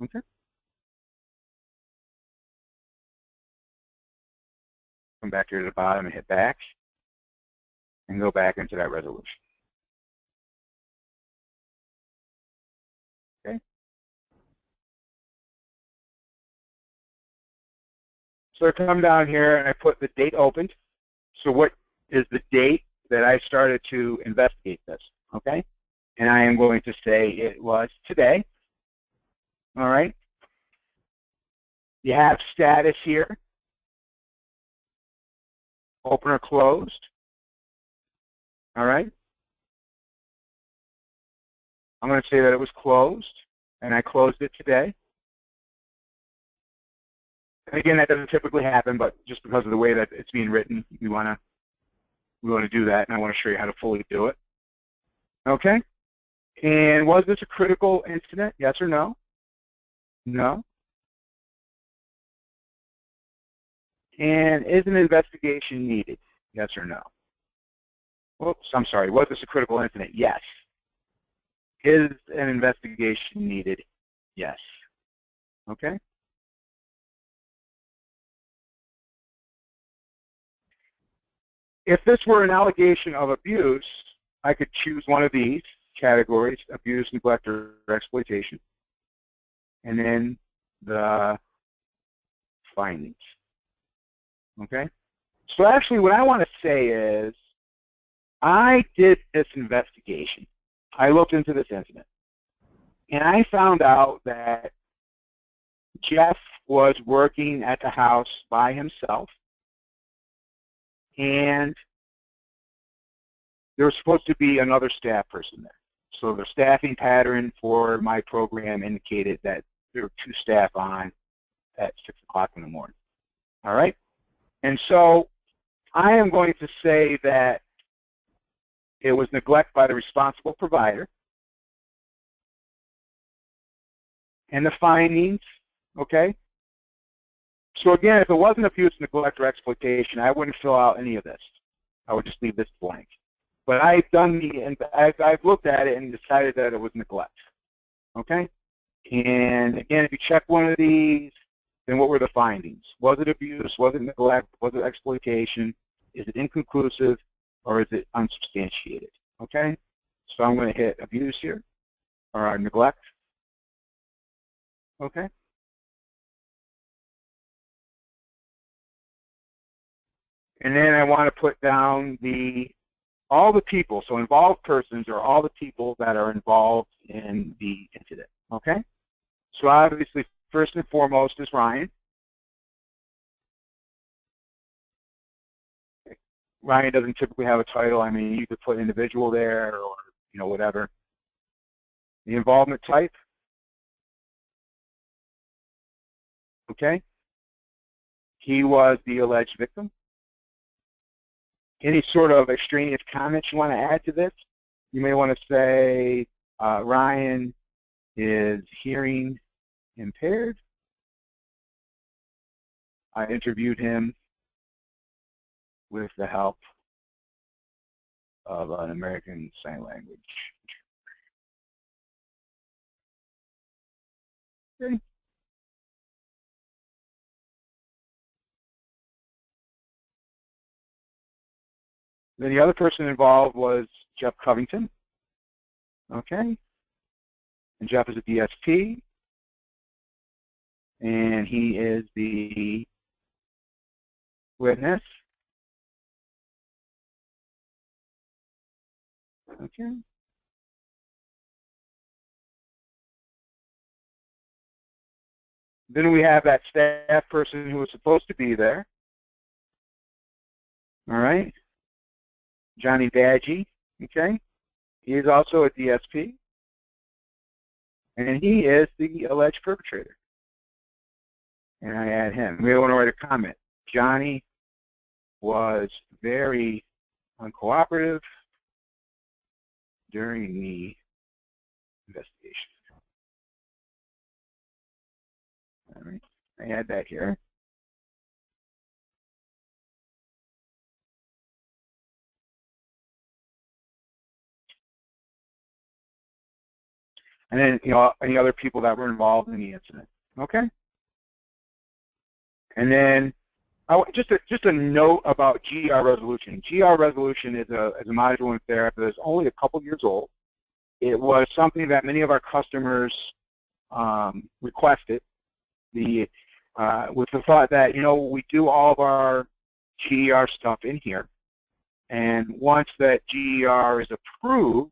Okay. Come back here to the bottom and hit back and go back into that resolution. Okay. So I come down here and I put the date opened. So what is the date that I started to investigate this? Okay. And I am going to say it was today. All right. You have status here. Open or closed. All right. I'm going to say that it was closed, and I closed it today. And again, that doesn't typically happen, but just because of the way that it's being written, we want to do that, and I want to show you how to fully do it. Okay. And was this a critical incident? Yes or no? No. And is an investigation needed? Yes or no? Oops, I'm sorry. Was this a critical incident? Yes. Is an investigation needed? Yes. Okay. If this were an allegation of abuse, I could choose one of these categories: abuse, neglect, or exploitation, and then the findings. Okay. So actually what I want to say is I did this investigation. I looked into this incident, and I found out that Jeff was working at the house by himself, and there was supposed to be another staff person there. So the staffing pattern for my program indicated that there were 2 staff on at 6 o'clock in the morning. All right? And so I am going to say that it was neglect by the responsible provider. And the findings, okay? So again, if it wasn't abuse, neglect, or exploitation, I wouldn't fill out any of this. I would just leave this blank. But I've looked at it and decided that it was neglect. Okay? And again, if you check one of these, then what were the findings? Was it abuse? Was it neglect? Was it exploitation? Is it inconclusive? Or is it unsubstantiated? Okay? So I'm going to hit abuse here, or neglect. Okay? And then I want to put down all the people, so involved persons are all the people that are involved in the incident. Okay? So obviously, first and foremost is Ryan. Ryan doesn't typically have a title. I mean, you could put individual there or, whatever. The involvement type. Okay? He was the alleged victim. Any sort of extraneous comments you want to add to this? You may want to say Ryan is hearing impaired. I interviewed him with the help of an American Sign Language. Okay. Then the other person involved was Jeff Covington. Okay. And Jeff is a DSP. And he is the witness. Okay. Then we have that staff person who was supposed to be there. All right. Johnny Badgie. Okay. He is also a DSP. And he is the alleged perpetrator. And I add him. We want to write a comment. Johnny was very uncooperative during the investigation. All right, I add that here. And then, any other people that were involved in the incident. Okay. And then, just a note about GER resolution. GER resolution is a module in Therap that is only a couple years old. It was something that many of our customers requested, with the thought that, we do all of our GER stuff in here. And once that GER is approved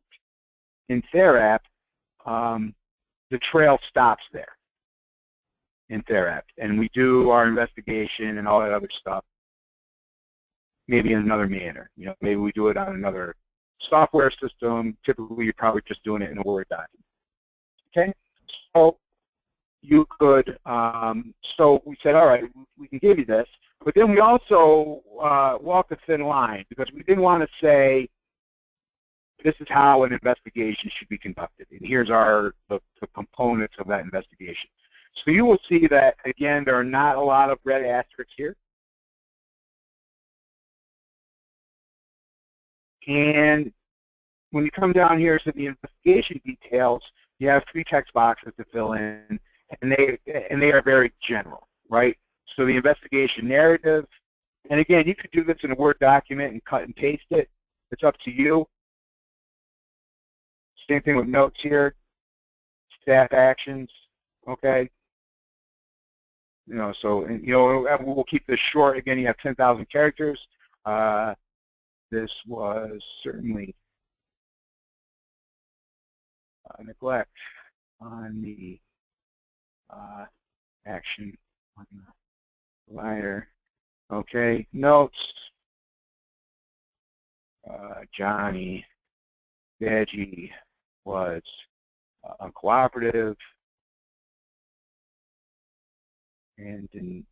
in Therap, the trail stops there in Therap, and we do our investigation and all that other stuff maybe in another manner. Maybe we do it on another software system. Typically, you're probably just doing it in a Word document. Okay, so you could, so we said, all right, we can give you this, but then we also walked a thin line, because we didn't want to say, this is how an investigation should be conducted, and here's the components of that investigation. So you will see that, again, there are not a lot of red asterisks here. And when you come down here to the investigation details, you have 3 text boxes to fill in, and they are very general, right? So the investigation narrative, and again, you could do this in a Word document and cut and paste it. It's up to you. Same thing with notes here, staff actions, okay? So, we'll keep this short. Again, you have 10,000 characters. This was certainly neglect on the action on the provider. Okay, notes. Johnny Veggie was uncooperative and didn't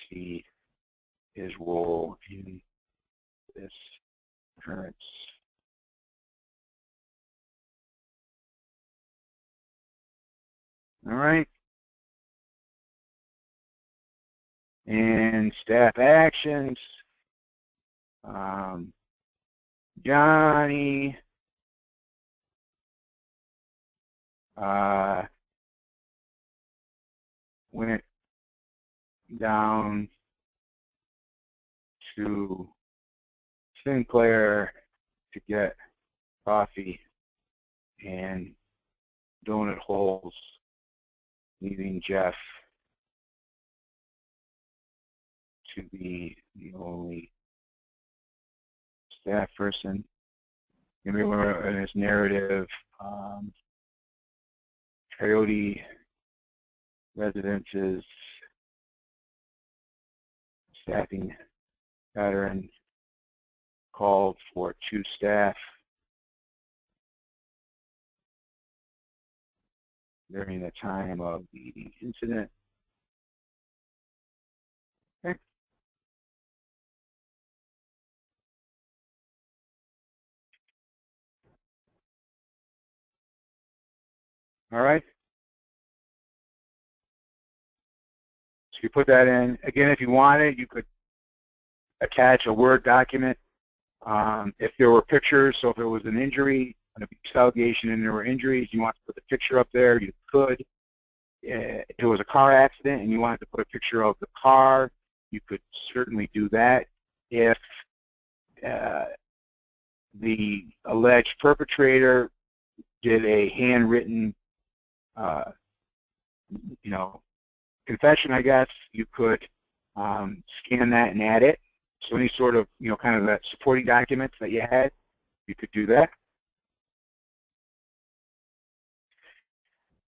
see his role in this occurrence. All right. And staff actions. Johnny went down to Sinclair to get coffee and donut holes, leaving Jeff to be the only staff person. Remember in his narrative, Coyote Residences staffing pattern called for 2 staff during the time of the incident. Okay. All right. So you put that in. Again, if you wanted, you could attach a Word document. If there were pictures, so if it was an injury, an abuse allegation, and there were injuries, you want to put the picture up there, you could. If it was a car accident and you wanted to put a picture of the car, you could certainly do that. If the alleged perpetrator did a handwritten, confession, I guess, you could scan that and add it. So any sort of, kind of that supporting documents that you had, you could do that.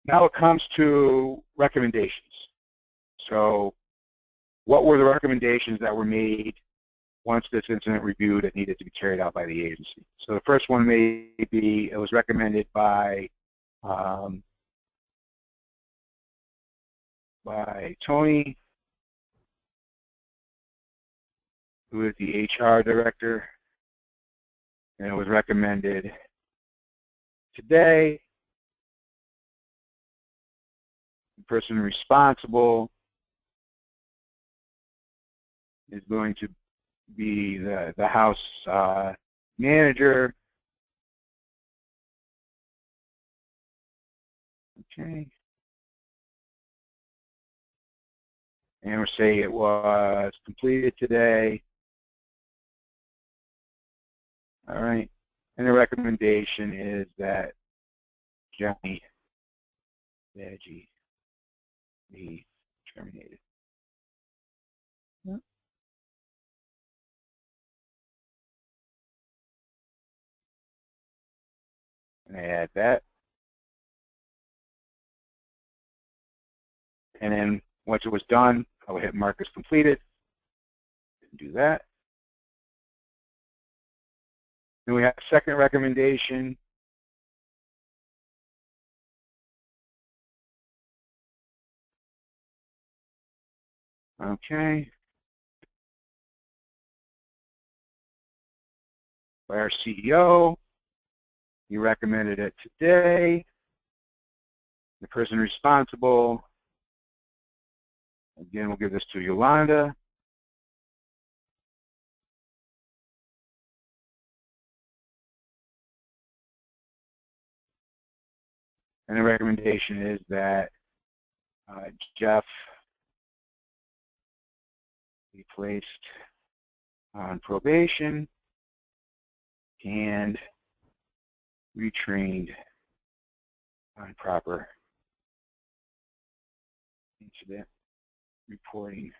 Now it comes to recommendations. So what were the recommendations that were made once this incident review that needed to be carried out by the agency? So the first one may be, it was recommended by Tony, who is the HR director, and it was recommended today. The person responsible is going to be the house manager. Okay. And we'll say it was completed today. All right. And the recommendation is that Johnny Veggie be terminated. Yep. And I add that. And then once it was done, I would hit mark as completed. Do that. Then we have a second recommendation. Okay. By our CEO. He recommended it today. The person responsible, again, we'll give this to Yolanda. And the recommendation is that Jeff be placed on probation and retrained on proper incident reporting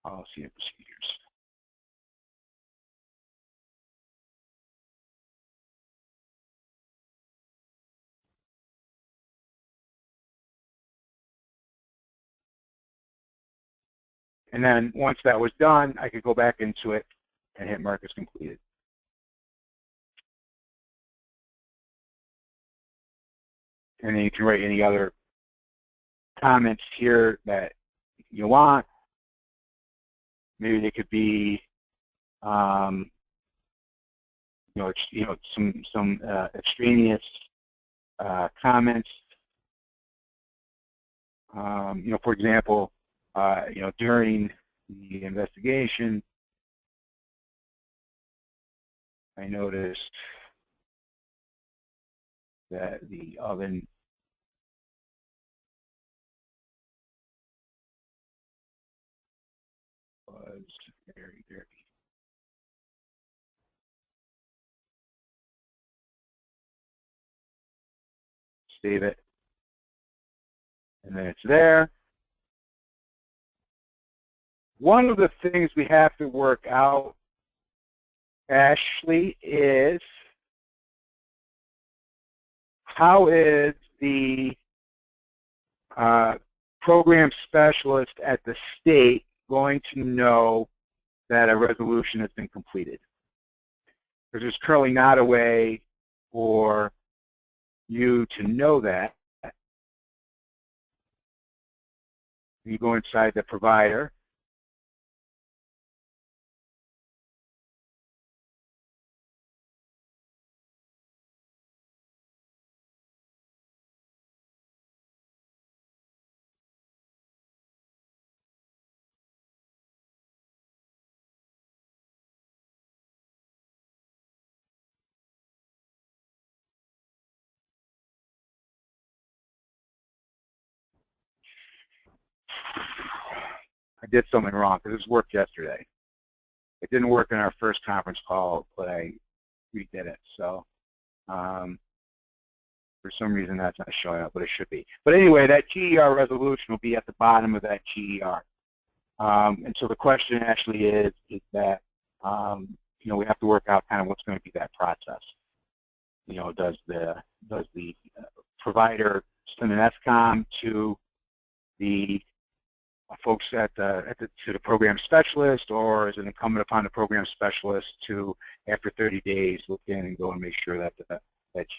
policy and procedures. And then once that was done, I could go back into it and hit mark as completed. And then you can write any other comments here that you want. Maybe they could be, some extraneous comments. For example, during the investigation, I noticed that the oven was very dirty. Save it. And then it's there. One of the things we have to work out, Ashley, is how is the program specialist at the state going to know that a resolution has been completed? Because there's currently not a way for you to know that. You go inside the provider. I did something wrong because this worked yesterday. It didn't work in our first conference call, but I redid it. So for some reason that's not showing up, but it should be. But anyway, that GER resolution will be at the bottom of that GER. And so the question actually is that we have to work out kind of what's going to be that process. Does the provider send an SCOM to the folks to the program specialist, or is it incumbent upon the program specialist to, after 30 days, look in and go and make sure that that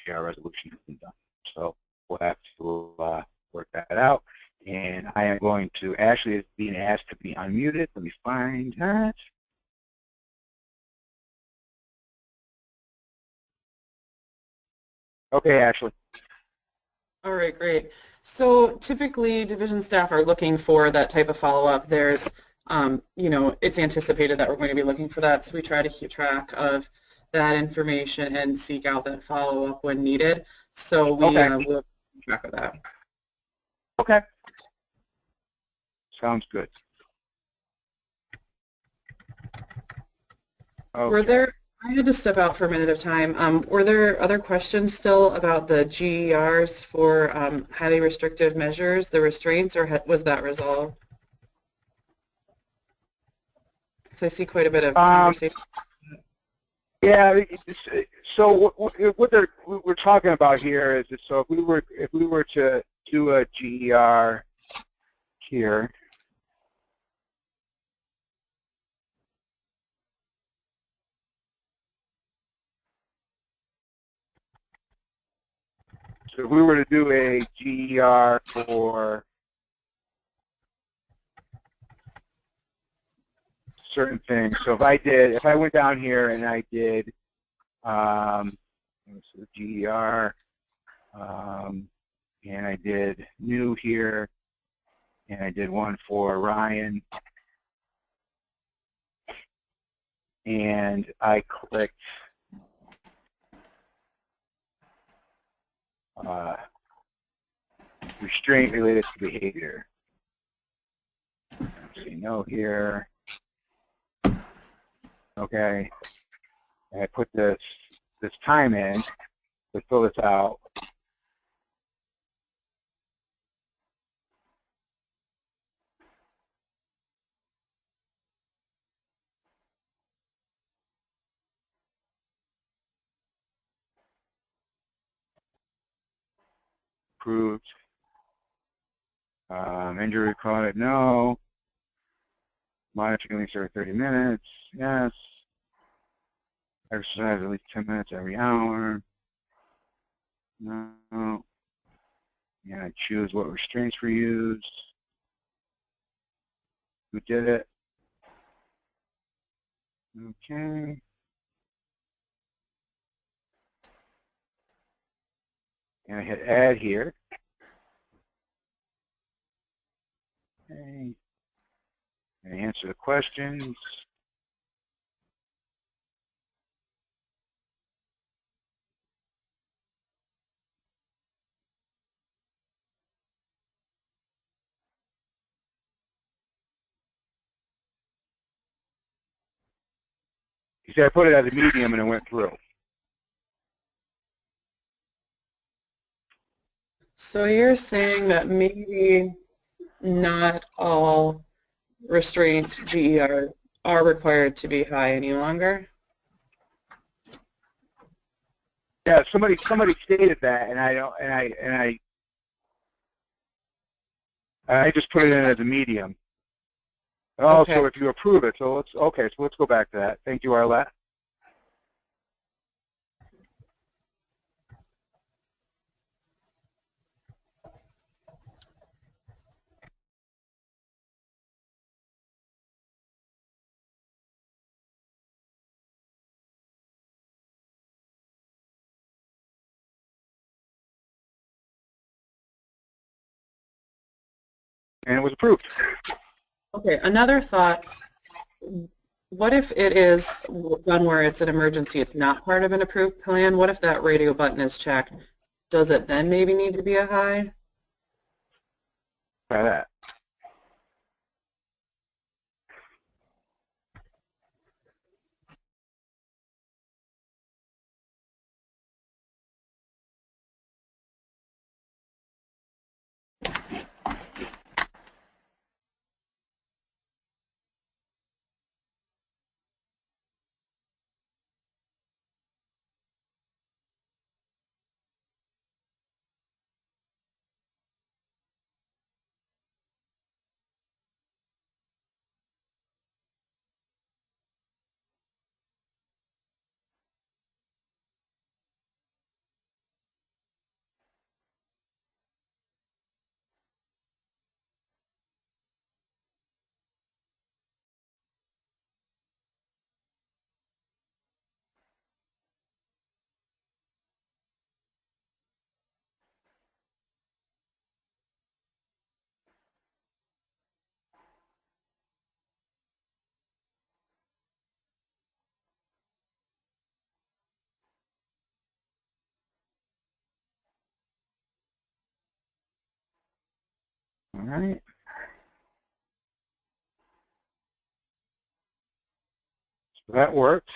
GR resolution has been done? So we'll have to work that out. And I am going to, Ashley is being asked to be unmuted. Let me find that. Okay, Ashley. All right, great. So typically division staff are looking for that type of follow-up. There's, it's anticipated that we're going to be looking for that, so we try to keep track of that information and seek out that follow-up when needed. So we Okay. will keep track of that. Okay. Sounds good. Okay. I had to step out for a minute of time. Were there other questions still about the GERs for highly restrictive measures, the restraints, or was that resolved? So I see quite a bit of conversation. Yeah. So what we're talking about here is that, so if we were to do a GER here, so if we were to do a GER for certain things, so if I went down here and I did GER, and I did new here, and I did one for Ryan, and I clicked restraint related to behavior. Say no here. Okay. And I put this time in to fill this out. Approved. Injury recorded, no. Monitoring at least every 30 minutes, yes. Exercise at least 10 minutes every hour, no. And I choose what restraints were used. Who did it? Okay. And I hit add here. Okay. And answer the questions. You see, I put it as a medium and it went through. So you're saying that maybe not all restraint GER are required to be high any longer? Yeah, somebody stated that, and I just put it in as a medium. Oh, Okay. so if you approve it, so let's go back to that. Thank you, Arlette. And it was approved. Okay, another thought, what if it is done where it's an emergency, it's not part of an approved plan? What if that radio button is checked? Does it then maybe need to be a high? Try that. right. So that works.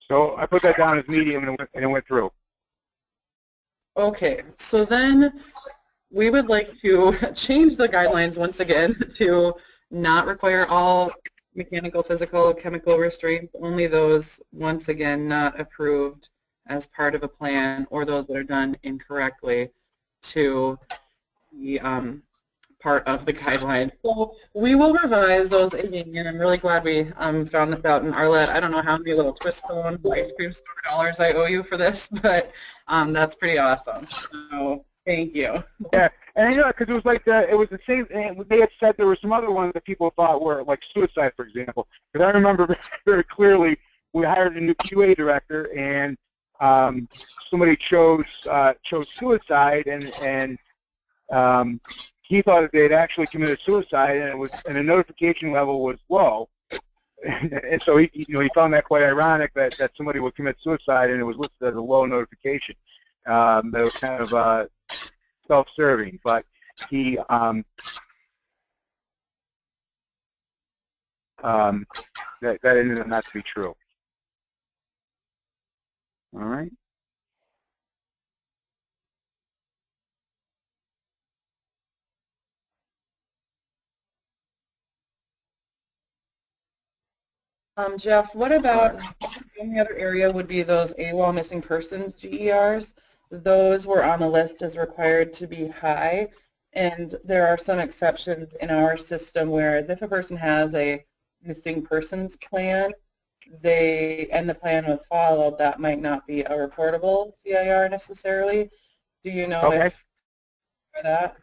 So I put that down as medium and it went through. Okay, so then we would like to change the guidelines once again to not require all mechanical, physical, chemical restraints, only those, once again, not approved as part of a plan or those that are done incorrectly to be part of the guideline. So we will revise those again, and I'm really glad we found this out. And Arlette, I don't know how many little twist cone ice cream store dollars I owe you for this, but that's pretty awesome. So thank you. Yeah, and because it was like it was the same. And they had said there were some other ones that people thought were like suicide, for example. Because I remember very clearly we hired a new QA director, and somebody chose suicide, and he thought that they had actually committed suicide, and the notification level was low. And so he found that quite ironic that somebody would commit suicide and it was listed as a low notification. That was kind of self-serving, but he that ended up not to be true. All right. Jeff, what about the only other area would be those AWOL missing persons GERs. Those were on the list as required to be high, and there are some exceptions in our system, whereas if a person has a missing persons plan, and the plan was followed, that might not be a reportable CIR necessarily. Do you know Okay. if for that?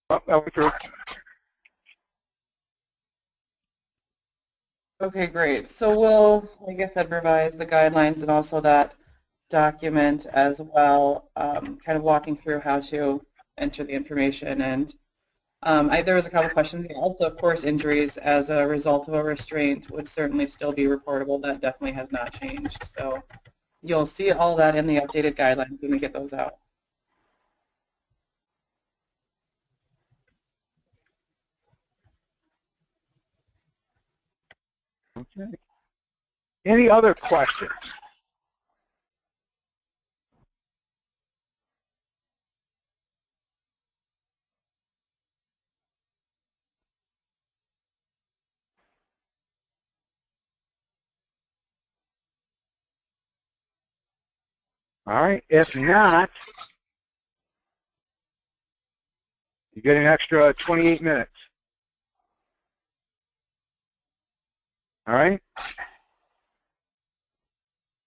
Oh, that was true. Okay, great. So we'll, like I said, revise the guidelines and also that document as well, kind of walking through how to enter the information. And there was a couple questions. Also, of course, injuries as a result of a restraint would certainly still be reportable. That definitely has not changed. So you'll see all that in the updated guidelines when we get those out. Okay. Any other questions? All right. If not, you get an extra 28 minutes. All right.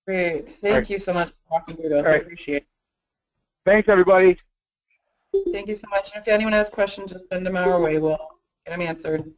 Great. Thank you so much for walking through those. I appreciate it. Thanks, everybody. Thank you so much. And if anyone has questions, just send them our way. We'll get them answered.